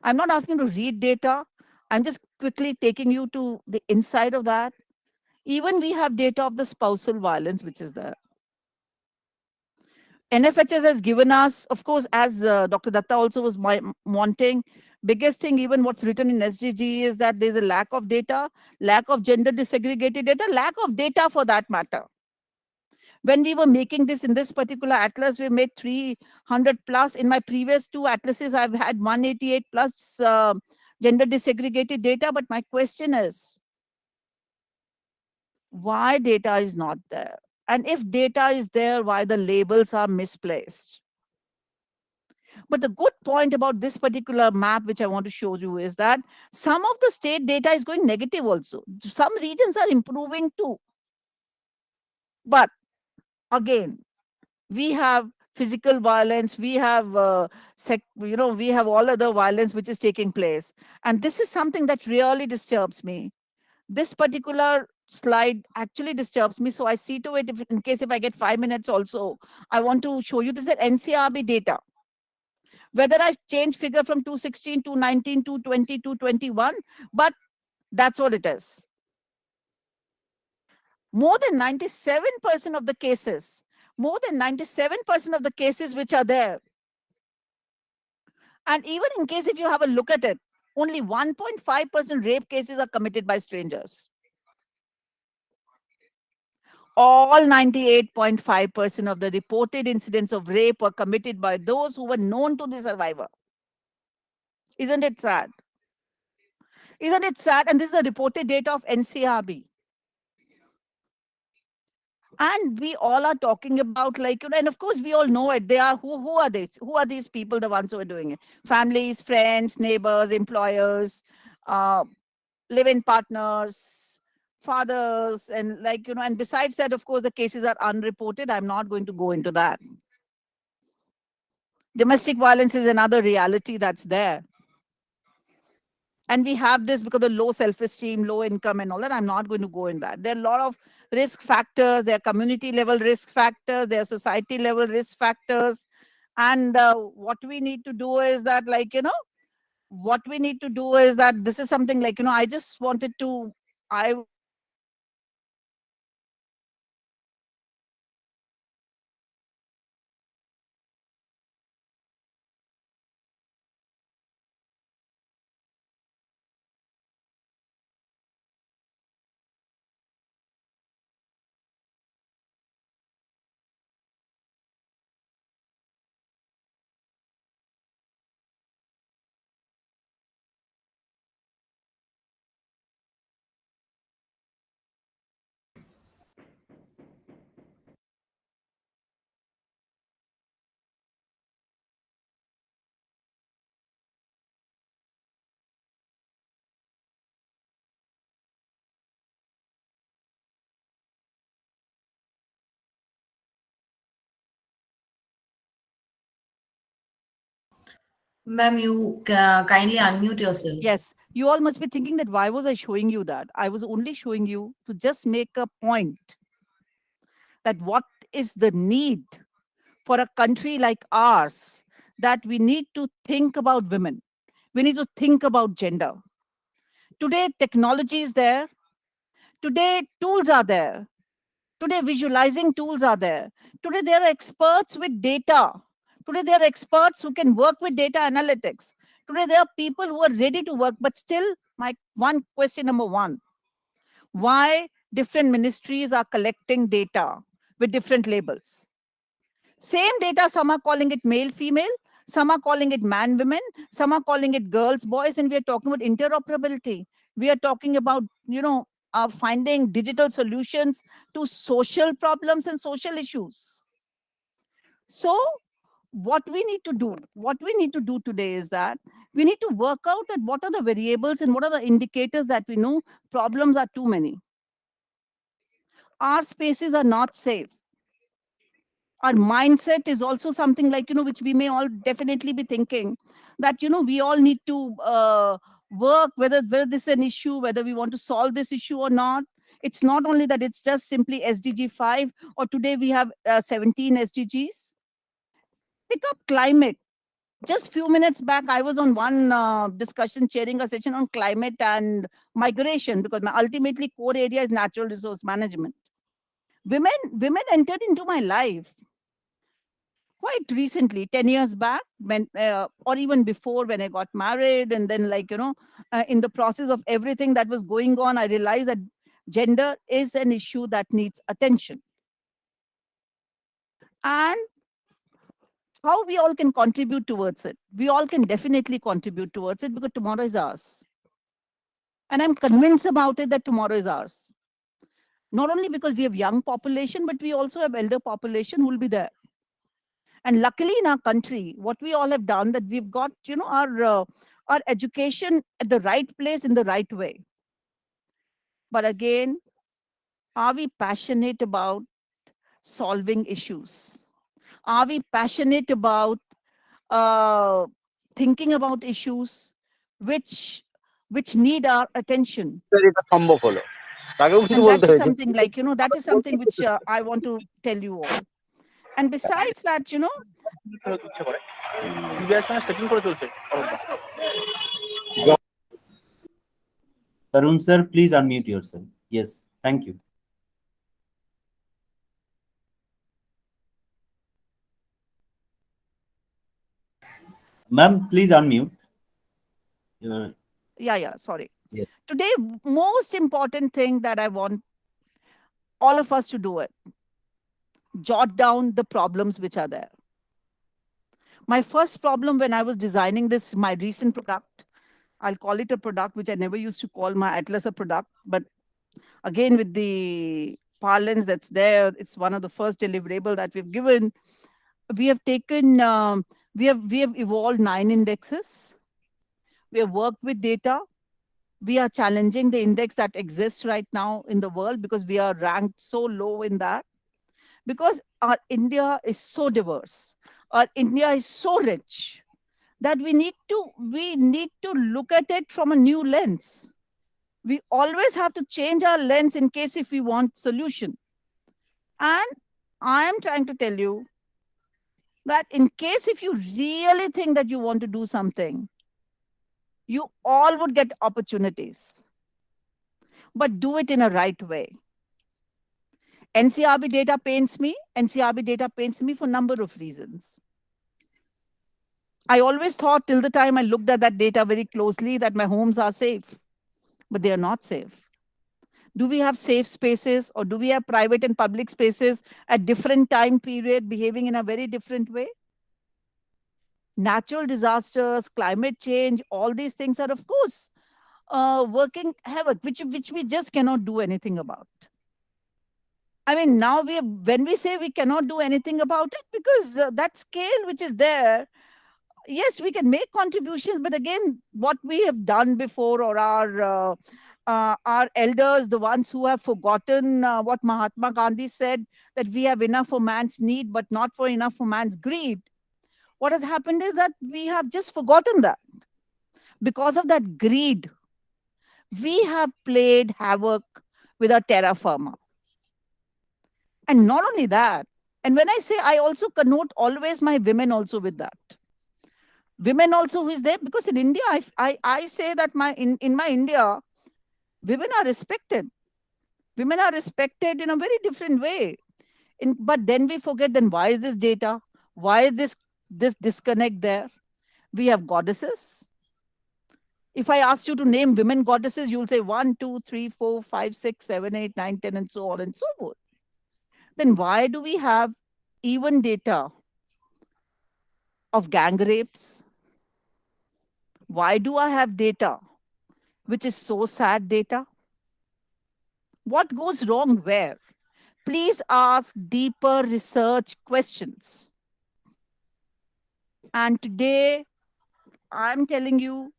S7: I'm not asking you to read data. I'm just quickly taking you to the inside of that. Even we have data of the spousal violence, which is there. NFHS has given us, of course, as Dr. Datta also was wanting, biggest thing, even what's written in SDG is that there's a lack of data, lack of gender disaggregated data, lack of data for that matter. When we were making this in this particular atlas, we made 300 plus. In my previous 2 atlases, I've had 188 plus gender disaggregated data. But my question is, why data is not there? And if data is there, why the labels are misplaced? But the good point about this particular map, which I want to show you, is that some of the state data is going negative also. Some regions are improving too. But again, we have physical violence, we have we have all other violence which is taking place, and this is something that really disturbs me. This particular slide actually disturbs me, so I see to it, in case if I get 5 minutes also, I want to show you. This is NCRB data. Whether I change figure from 216 to 19 to 20 to 21, but that's what it is. More than 97% of the cases, more than 97% of the cases which are there. And even in case if you have a look at it, only 1.5% rape cases are committed by strangers. All 98.5% of the reported incidents of rape were committed by those who were known to the survivor. Isn't it sad? Isn't it sad? And this is the reported data of NCRB. And we all are talking about, like, and of course we all know it. They are who are they? Who are these people, the ones who are doing it? Families, friends, neighbors, employers, live-in partners, fathers, and and besides that, of course, the cases are unreported. I'm not going to go into that. Domestic violence is another reality that's there. And we have this because of low self-esteem, low income and all that. I'm not going to go in that. There are a lot of risk factors. There are community level risk factors. There are society level risk factors. And what we need to do is that, what we need to do is that this is something like, I just wanted to, I
S3: Ma'am, you kindly unmute yourself.
S7: Yes, you all must be thinking that why was I showing you that? I was only showing you to just make a point that what is the need for a country like ours, that we need to think about women. We need to think about gender. Today, technology is there. Today, tools are there. Today, visualizing tools are there. Today, there are experts with data. Today, there are experts who can work with data analytics. Today, there are people who are ready to work. But still, my one question number one, why different ministries are collecting data with different labels? Same data, some are calling it male, female, some are calling it man, women, some are calling it girls, boys, and we are talking about interoperability. We are talking about, finding digital solutions to social problems and social issues. So, what we need to do today is that we need to work out that what are the variables and what are the indicators that we know problems are too many. Our spaces are not safe. Our mindset is also something like, which we may all definitely be thinking that, we all need to work, whether this is an issue, whether we want to solve this issue or not. It's not only that it's just simply SDG 5, or today we have 17 SDGs. Pick up climate. Just few minutes back, I was on one discussion, chairing a session on climate and migration, because my ultimately core area is natural resource management. Women entered into my life quite recently, 10 years back, when or even before, when I got married. And then, in the process of everything that was going on, I realized that gender is an issue that needs attention. And how we all can contribute towards it? We all can definitely contribute towards it, because tomorrow is ours. And I'm convinced about it that tomorrow is ours. Not only because we have young population, but we also have elder population who will be there. And luckily in our country, what we all have done, that we've got, our education at the right place in the right way. But again, are we passionate about solving issues? Are we passionate about thinking about issues which need our attention?
S8: এটা সম্ভব হলো তাকেও কিন্তু
S7: And
S8: বলতে
S7: that is
S8: হয়েছে
S7: something like, that is something which I want to tell you all. And besides that,
S8: ইচ্ছে করে CBI সঙ্গে সেটিং করে চলছে
S6: Tarun sir, please unmute yourself. Yes, thank you. Ma'am, please unmute.
S7: yeah, sorry.
S6: Yes.
S7: Today, most important thing that I want all of us to do it, jot down the problems which are there. My first problem when I was designing my recent product, I'll call it a product, which I never used to call my Atlas a product, but again, with the parlance that's there, it's one of the first deliverable that we've given. We have taken, we have evolved 9 indexes. We have worked with data. We are challenging the index that exists right now in the world, because we are ranked so low in that. Because our India is so diverse, our India is so rich, that we need to look at it from a new lens. We always have to change our lens in case if we want solution. And I am trying to tell you that in case if you really think that you want to do something, you all would get opportunities, but do it in a right way. NCRB data pains me. NCRB data pains me for a number of reasons. I always thought, till the time I looked at that data very closely, that my homes are safe, but they are not safe. Do we have safe spaces, or do we have private and public spaces at different time period behaving in a very different way? Natural disasters, climate change, all these things are, of course, working havoc, which we just cannot do anything about. I mean, now when we say we cannot do anything about it, because that scale which is there, yes, we can make contributions, but again, what we have done before, or our elders, the ones who have forgotten what Mahatma Gandhi said, that we have enough for man's need, but not for enough for man's greed. What has happened is that we have just forgotten that. Because of that greed, we have played havoc with our terra firma. And not only that, And when I say, I also connote always my women also with that. Women also who is there, because in India, I say that in my India, women are respected. Women are respected in a very different way. But then we forget, then why is this data? Why is this disconnect there? We have goddesses. If I ask you to name women goddesses, you'll say 1, 2, 3, 4, 5, 6, 7, 8, 9, 10, and so on and so forth. Then why do we have even data of gang rapes? Why do I have data which is so sad data? What goes wrong where? Please ask deeper research questions. And today, I'm telling you,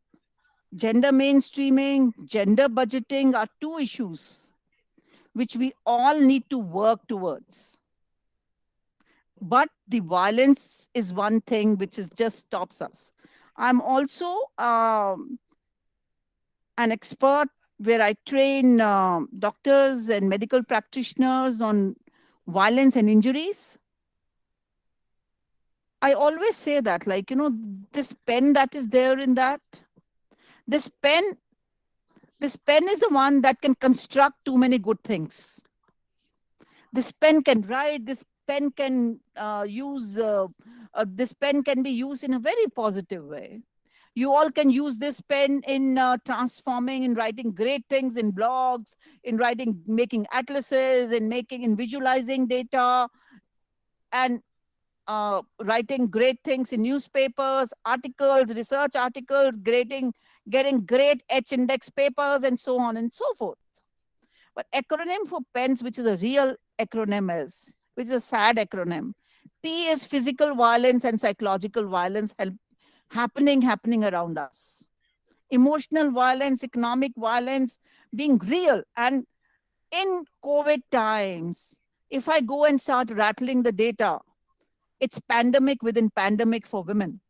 S7: gender mainstreaming, gender budgeting are two issues which we all need to work towards. But the violence is one thing which is just stops us. I'm also an expert where I train doctors and medical practitioners on violence and injuries. I always say that, like, this pen that is there in that, this pen, this pen is the one that can construct too many good things. This pen can write, this pen can this pen can be used in a very positive way. You all can use this pen in transforming, in writing great things in blogs, in writing, making atlases, in visualizing data, and writing great things in newspapers, articles, research articles, getting great H-index papers, and so on and so forth. But acronym for PENS, which is a real acronym, which is a sad acronym. P is physical violence and psychological violence happening around us. Emotional violence, economic violence being real. And in COVID times, if I go and start rattling the data, it's pandemic within pandemic for women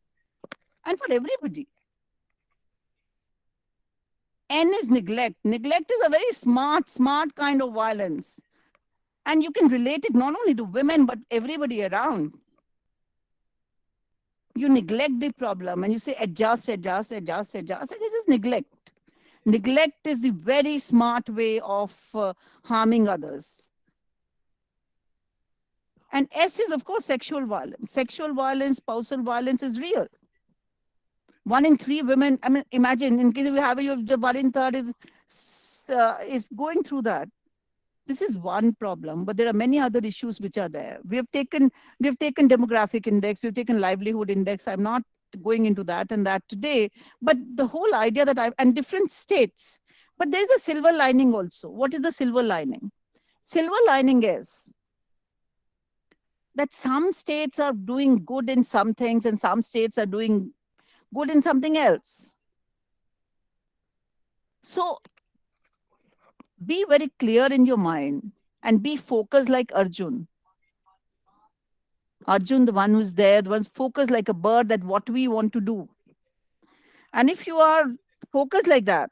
S7: and for everybody. N is neglect. Neglect is a very smart kind of violence. And you can relate it not only to women, but everybody around. You neglect the problem and you say adjust, and you just neglect. Neglect is the very smart way of harming others. And S is, of course, sexual violence. Sexual violence, spousal violence is real. 1 in 3 women, I mean, imagine, in case you have the 1 in 3 is going through that. This is one problem, but there are many other issues which are there. We have taken demographic index, we've taken livelihood index. I'm not going into that and that today, but the whole idea that and different states, but there's a silver lining also. What is the silver lining? Silver lining is that some states are doing good in some things and some states are doing good in something else. So be very clear in your mind and be focused like Arjun. Arjun, the one who's there, the one focused like a bird, that what we want to do. And if you are focused like that,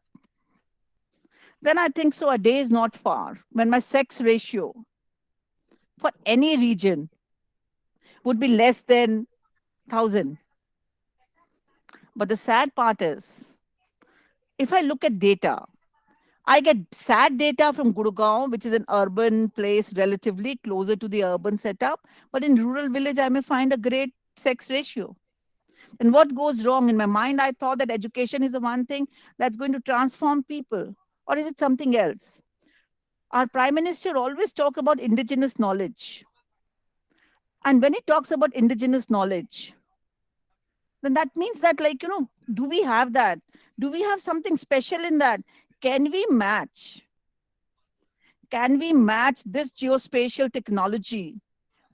S7: then I think so a day is not far when my sex ratio for any region would be less than 1,000. But the sad part is, if I look at data, I get sad data from Gurgaon, which is an urban place relatively closer to the urban setup. But in rural village, I may find a great sex ratio. And what goes wrong? In my mind, I thought that education is the one thing that's going to transform people. Or is it something else? Our Prime Minister always talks about indigenous knowledge. And when he talks about indigenous knowledge, then that means that, like, do we have that? Do we have something special in that? Can we match this geospatial technology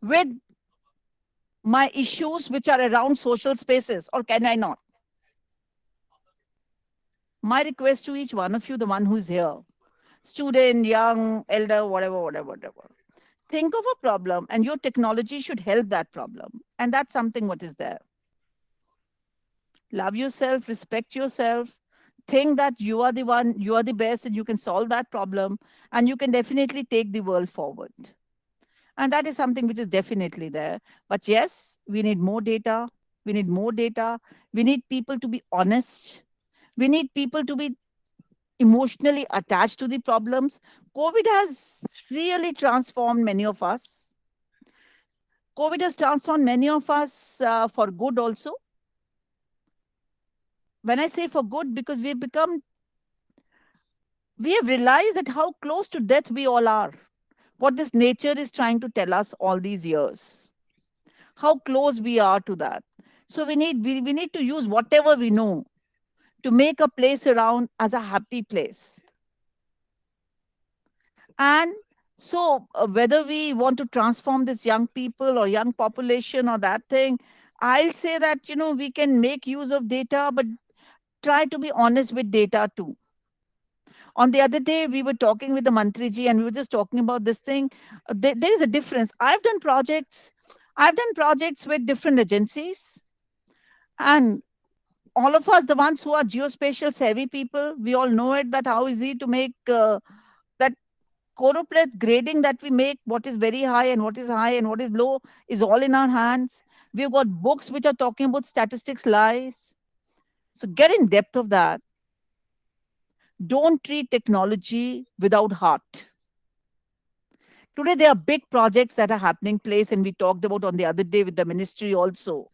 S7: with my issues which are around social spaces, or can I not? My request to each one of you, the one who's here, student, young, elder, whatever. Think of a problem and your technology should help that problem. And that's something what is there. Love yourself, respect yourself, think that you are the one, you are the best, and you can solve that problem, and you can definitely take the world forward. And that is something which is definitely there. But yes, we need more data. We need more data. We need people to be honest. We need people to be emotionally attached to the problems. COVID has really transformed many of us. COVID has transformed many of us for good also. When I say for good, because we have realized that how close to death we all are. What this nature is trying to tell us all these years. How close we are to that. So we need to use whatever we know to make a place around as a happy place. And so whether we want to transform this young people or young population or that thing, I'll say that, we can make use of data, but try to be honest with data too. On the other day, we were talking with the Mantriji and we were just talking about this thing. There is a difference. I've done projects with different agencies, and all of us, the ones who are geospatial savvy people, we all know it, that how easy to make that choropleth grading that we make, what is very high and what is high and what is low, is all in our hands. We've got books which are talking about statistics lies. So get in depth of that. Don't treat technology without heart. Today, there are big projects that are happening place, and we talked about on the other day with the ministry also.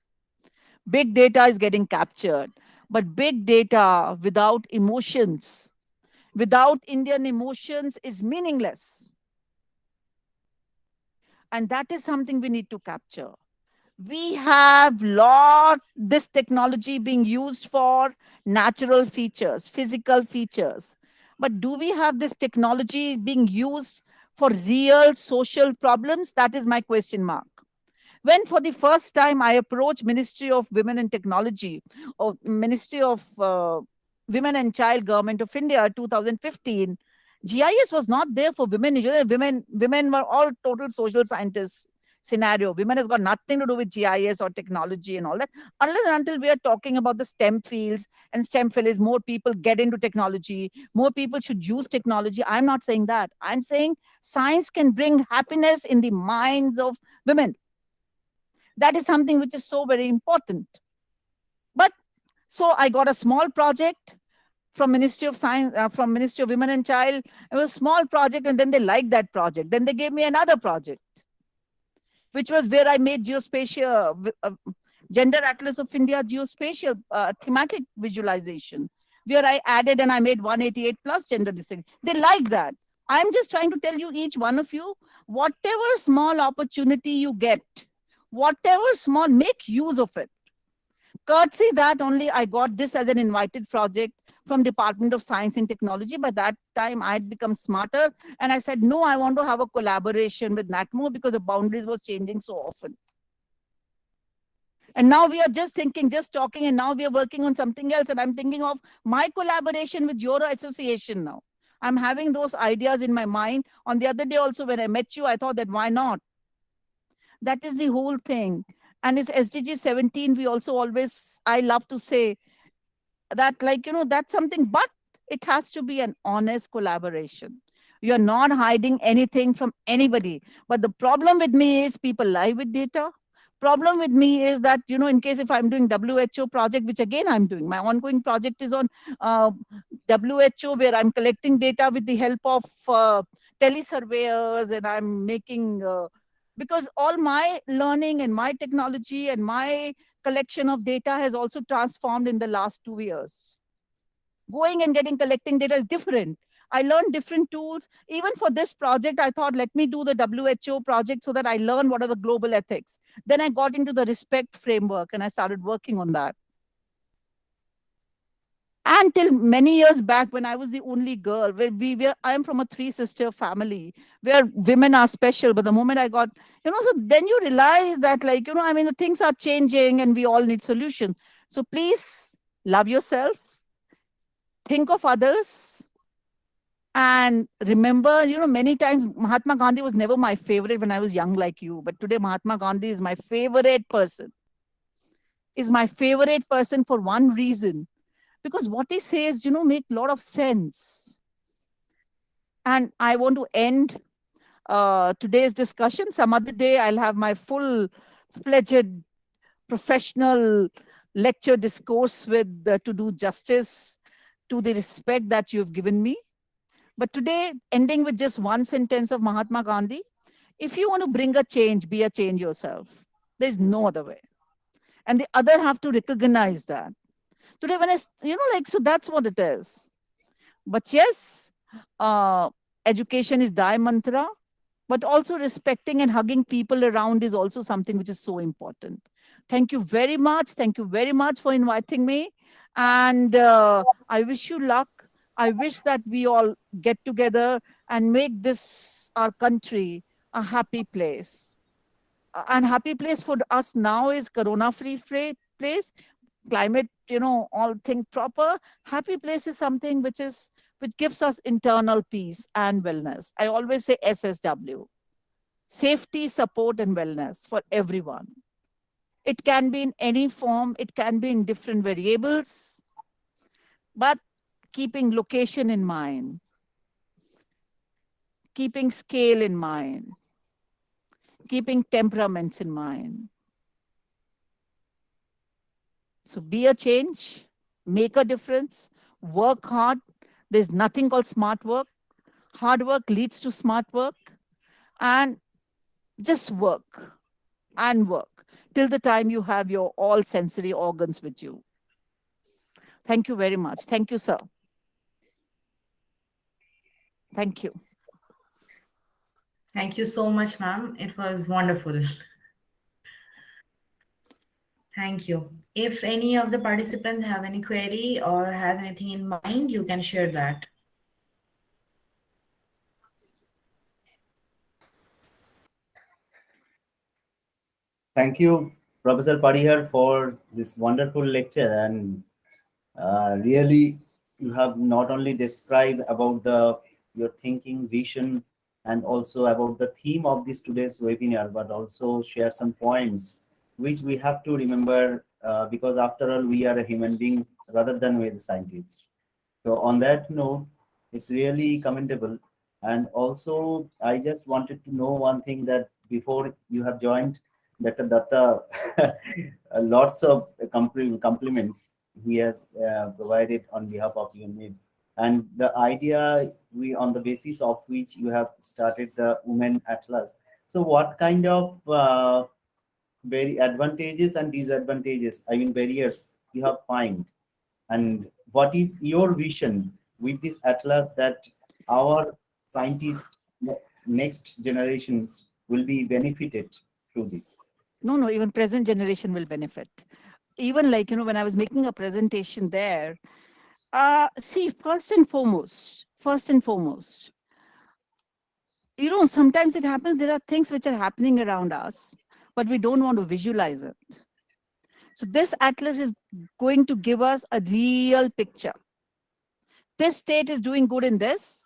S7: Big data is getting captured, but big data without emotions, without Indian emotions, is meaningless. And that is something we need to capture. We have this technology being used for natural features, physical features. But do we have this technology being used for real social problems? That is my question mark. When for the first time I approached Ministry of Women and Technology, or Ministry of Women and Child Government of India 2015, GIS was not there for women. Women were all total social scientists scenario. Women has got nothing to do with GIS or technology and all that. Unless and until we are talking about the STEM fields, and STEM field is more people get into technology, more people should use technology. I'm not saying that. I'm saying science can bring happiness in the minds of women. That is something which is so very important. But so I got a small project from Ministry of Science, from Ministry of Women and Child. It was a small project, and then they liked that project. Then they gave me another project, which was where I made geospatial, Gender Atlas of India geospatial thematic visualization, where I added and I made 188 plus gender distinct. They like that. I'm just trying to tell you, each one of you, whatever small opportunity you get, whatever small, make use of it. Courtesy that only I got this as an invited project from Department of Science and Technology. By that time, I had become smarter, and I said, no, I want to have a collaboration with NACMO because the boundaries was changing so often. And now we are just thinking, just talking, and now we are working on something else. And I'm thinking of my collaboration with your association now. I'm having those ideas in my mind. On the other day also, when I met you, I thought that why not? That is the whole thing. And it's SDG 17. We also always, I love to say that, like, that's something, but it has to be an honest collaboration. You're not hiding anything from anybody. But the problem with me is people lie with data. Problem with me is that, in case if I'm doing WHO project, which again I'm doing, my ongoing project is on WHO, where I'm collecting data with the help of telesurveyors, and I'm making, because all my learning and my technology and my collection of data has also transformed in the last 2 years. Going and collecting data is different. I learned different tools. Even for this project, I thought, let me do the WHO project so that I learn what are the global ethics. Then I got into the respect framework and I started working on that. Until many years back, when I was the only girl, I am from a 3-sister family where women are special. But the moment I got, so then you realize that, like, the things are changing and we all need solutions. So please love yourself, think of others, and remember, many times Mahatma Gandhi was never my favorite when I was young like you. But today Mahatma Gandhi is my favorite person. Is my favorite person for one reason. Because what he says, make a lot of sense. And I want to end today's discussion. Some other day, I'll have my full-fledged professional lecture discourse with to do justice to the respect that you've given me. But today, ending with just one sentence of Mahatma Gandhi, if you want to bring a change, be a change yourself. There's no other way. And the other have to recognize that. Today, when so that's what it is. But yes, education is Dai Mantra, but also respecting and hugging people around is also something which is so important. Thank you very much. Thank you very much for inviting me. And I wish you luck. I wish that we all get together and make this, our country, a happy place. And happy place for us now is corona-free place, climate, all thing proper. Happy place is something which gives us internal peace and wellness. I always say SSW, safety, support, and wellness for everyone. It can be in any form, it can be in different variables, but keeping location in mind, keeping scale in mind, keeping temperaments in mind. So be a change, make a difference, work hard. There's nothing called smart work. Hard work leads to smart work. And just work and work till the time you have your all sensory organs with you. Thank you very much. Thank you, sir. Thank you.
S3: Thank you so much, ma'am. It was wonderful. Thank you. If any of the participants have any query or has anything in mind, you can share that.
S6: Thank you, Professor Parihar, for this wonderful lecture. And really, you have not only described about your thinking, vision, and also about the theme of this today's webinar, but also share some points which we have to remember because after all, we are a human being rather than we're the scientists. So on that note, it's really commendable. And also, I just wanted to know one thing, that before you have joined, Dr. Datta, lots of compliments he has provided on behalf of UNID. And the idea on the basis of which you have started the Women Atlas. So what kind of very advantages and disadvantages, I mean barriers, you have find? And what is your vision with this atlas that our scientists, next generations will be benefited through this?
S7: No, even present generation will benefit. Even when I was making a presentation there, see, first and foremost, sometimes it happens, there are things which are happening around us, but we don't want to visualize it. So this atlas is going to give us a real picture. This state is doing good in this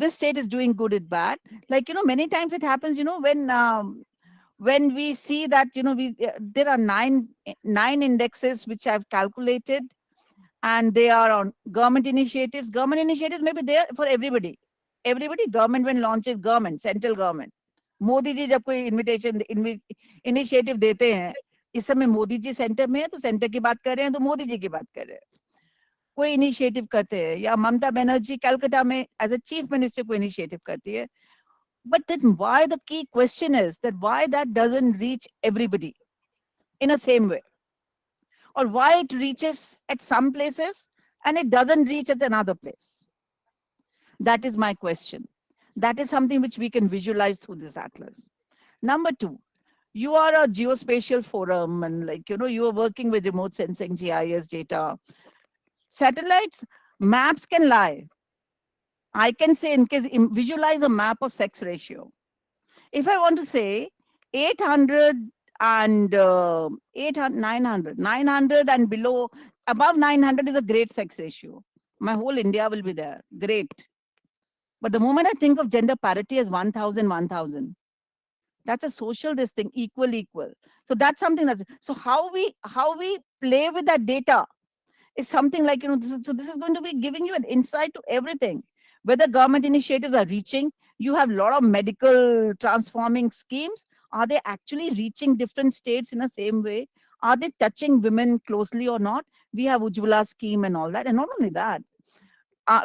S7: state is doing good in bad. Many times it happens, when we see that, there are nine indexes which I've calculated, and they are on government initiatives. Government initiatives may be there for everybody. Government when launches, central government. Modi ji जब कोई initiative देते हैं, इस समय Modi ji centre में है तो centre की बात कर रहे हैं, तो मोदी जी की बात कर रहे हैं. कोई इनिशिएटिव करते हैं, या ममता बनर्जी कलकत्ता में एज अ चीफ मिनिस्टर कोई इनिशिएटिव करती है. But then why the key question is that why that doesn't reach everybody in the same way? Or why it reaches at some places and it doesn't reach at another place? That is my question. That is something which we can visualize through this atlas. Number two, you are a geospatial forum, and you are working with remote sensing, GIS data. Satellites, maps can lie. I can say, in case, visualize a map of sex ratio. If I want to say 800 and 900 and below, above 900 is a great sex ratio. My whole India will be there. Great. But the moment I think of gender parity as 1000, that's a social this thing, equal. So that's something that's, so how we play with that data is something so this is going to be giving you an insight to everything, whether government initiatives are reaching, You have a lot of medical transforming schemes. Are they actually reaching different states in the same way? Are they touching women closely or not? We have Ujjwala scheme and all that. And not only that,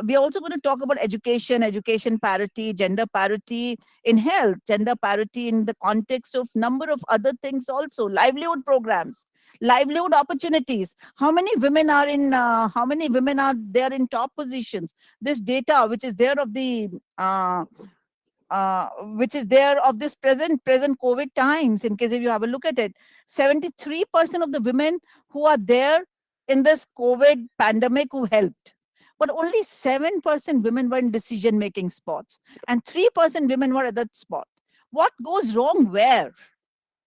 S7: we're also going to talk about education parity, gender parity in health, gender parity in the context of number of other things also, livelihood programs, livelihood opportunities. How many women are there in top positions? This data, which is there of the this present COVID times, in case if you have a look at it, 73% of the women who are there in this COVID pandemic who helped, but only 7% women were in decision making spots and 3% women were at that spot. What goes wrong where?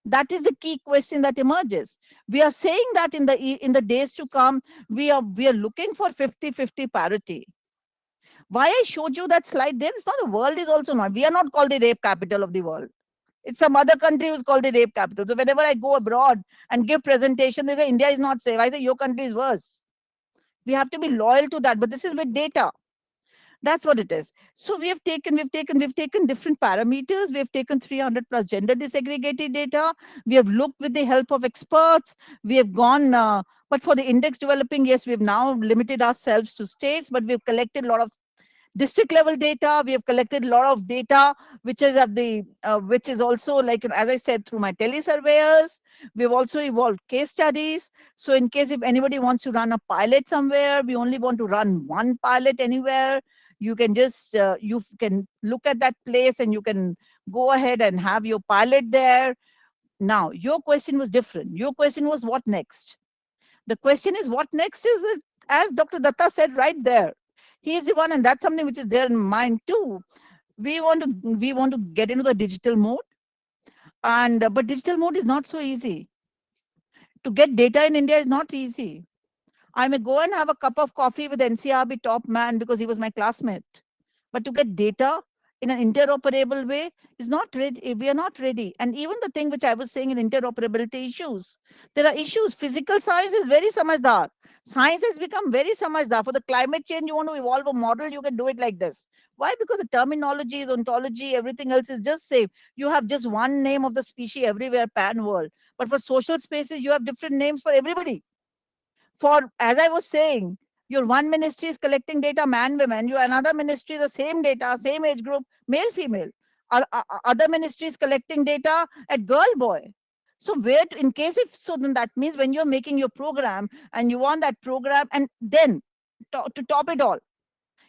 S7: That is the key question that emerges. We are saying that in the days to come, we are looking for 50-50 parity. Why I showed you that slide there, it's not the world is also not. We are not called the rape capital of the world. It's some other country who's called the rape capital. So whenever I go abroad and give presentation, they say India is not safe. I say your country is worse. We have to be loyal to that. But this is with data. That's what it is. So we've taken different parameters. We have taken 300 plus gender disaggregated data. We have looked with the help of experts. We have gone, but for the index developing, yes, we've now limited ourselves to states, but we've collected a lot of district level data. We have collected a lot of data which is at the which is also, like, as I said, through my telesurveyors. We've also evolved case studies. So in case if anybody wants to run a pilot somewhere, we only want to run one pilot anywhere. You can just you can look at that place and you can go ahead and have your pilot there. Now your question was different. Your question was what next. The question is what next is that, as Dr. Datta said right there, he is the one, and that's something which is there in mind too. We want to get into the digital mode, and but digital mode is not so easy. To get data in India is not easy. I may go and have a cup of coffee with NCRB top man because he was my classmate, but to get data in an interoperable way is not ready. We are not ready. And even the thing which I was saying in interoperability issues, there are issues. Physical science is very samajhdar. Science has become very samajhdar. For the climate change, you want to evolve a model, you can do it like this. Why? Because the terminology, ontology, everything else is just same. You have just one name of the species everywhere, pan world. But for social spaces, you have different names for everybody. For, as I was saying, your one ministry is collecting data man women, your another ministry the same data, same age group, male female. Other ministry is collecting data at girl boy. So where to, in case if so, then that means when you're making your program and you want that program, and then to top it all,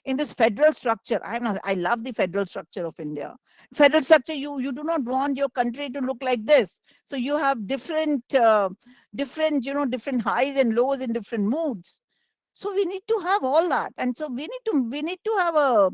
S7: in this federal structure, I love the federal structure of India. Federal structure, you do not want your country to look like this. So you have different different highs and lows in different moods. So we need to have all that, and so we need to have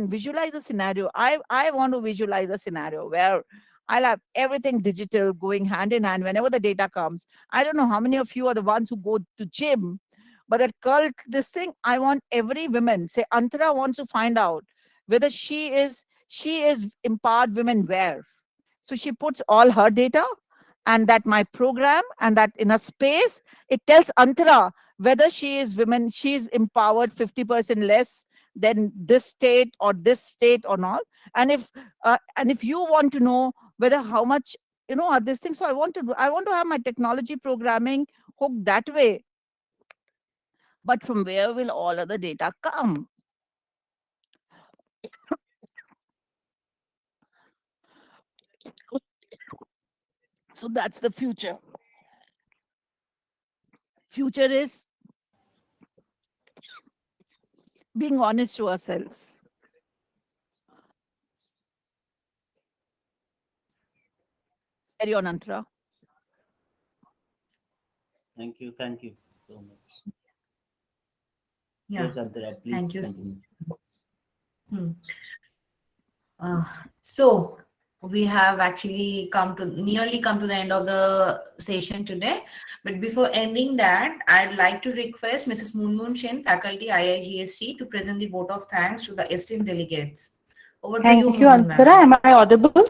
S7: visualize a scenario. I want to visualize a scenario where I'll have everything digital going hand in hand whenever the data comes. I don't know how many of you are the ones who go to gym, but that cult, this thing, I want every woman, say Antara wants to find out whether she is empowered women where. So she puts all her data and that my program, and that in a space, it tells Antara whether she is empowered 50% less than this state or or not. And if you want to know whether how much, are these things. So I want to have my technology programming hooked that way. But from where will all other data come? So that's the future. Future is being honest to ourselves. Carry on, Antara.
S6: Thank you so much.
S3: Yeah.
S6: Yes, Antara, please
S3: Thank you.
S6: continue.
S3: So we have actually nearly come to the end of the session today. But before ending that, I'd like to request Mrs. Moon Shen, faculty IIGST, to present the vote of thanks to the esteemed delegates. Over to you,
S9: Thank you,
S3: Moon,
S9: Antara.
S3: ma'am.
S9: Am I audible?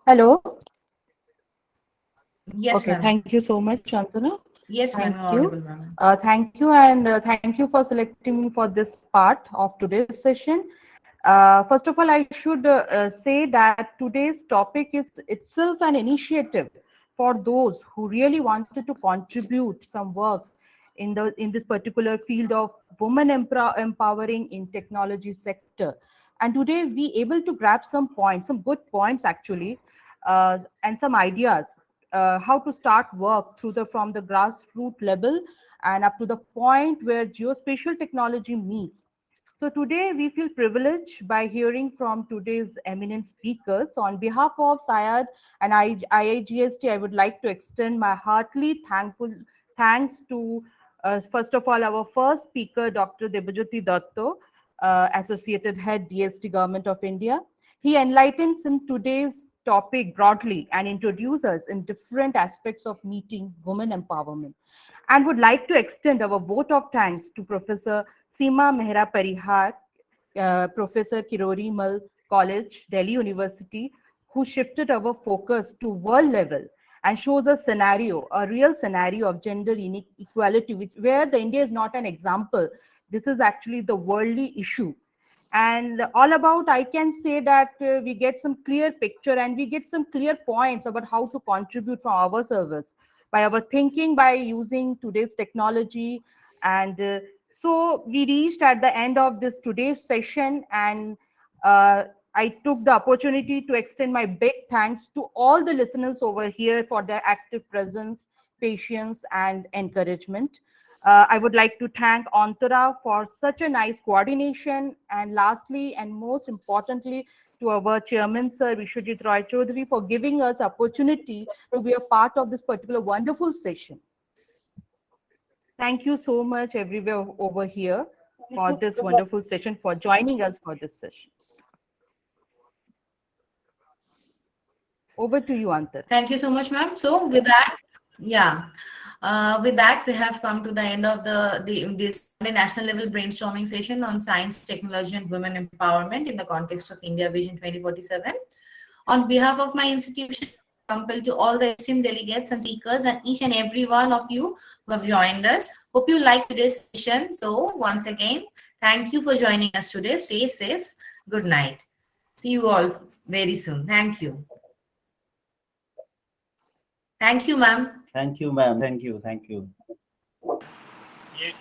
S9: Hello.
S3: Yes,
S9: Okay.
S3: ma'am.
S9: Thank you so much, Antara.
S3: Yes, ma'am,
S9: Thank
S3: you're
S9: you.
S3: audible, ma'am.
S9: Thank you, and thank you for selecting me for this part of today's session. First of all, I should say that today's topic is itself an initiative for those who really wanted to contribute some work in this particular field of women empowering in technology sector. And today we able to grab some points, some good points actually, and some ideas how to start work through the from the grassroots level and up to the point where geospatial technology meets. So today we feel privileged by hearing from today's eminent speakers. On behalf of SAIARD and IIGST, I would like to extend my heartily thanks to first of all our first speaker, Dr. Debajyoti Datto, Associated Head, DST Government of India. He enlightens in today's topic broadly and introduces us in different aspects of meeting women empowerment, and would like to extend our vote of thanks to Professor Seema Mehra Parihar, Professor Kirori Mal College, Delhi University, who shifted our focus to world level and shows a scenario, a real scenario of gender inequality, where the India is not an example. This is actually the worldly issue. And all about, I can say that we get some clear picture and we get some clear points about how to contribute from our service by our thinking, by using today's technology. And so we reached at the end of this today's session, and uh, I took the opportunity to extend my big thanks to all the listeners over here for their active presence, patience, and encouragement. I would like to thank Antara for such a nice coordination. And lastly, and most importantly, to our chairman, Sir Vishwajit Roy Chaudhary, for giving us opportunity to be a part of this particular wonderful session. Thank you so much everywhere over here for this wonderful session, for joining us for this session. Over to you, Antar.
S3: Thank you so much, ma'am. So with that, yeah, with that, we have come to the end of this national level brainstorming session on science, technology, and women empowerment in the context of India Vision 2047. On behalf of my institution, compelled to all the esteemed delegates and speakers and each and every one of you who have joined us. Hope you liked today's session. So once again, thank you for joining us today. Stay safe. Good night. See you all very soon. Thank you. Thank you, ma'am.
S6: Thank you, ma'am. Thank you. Thank you.
S8: ये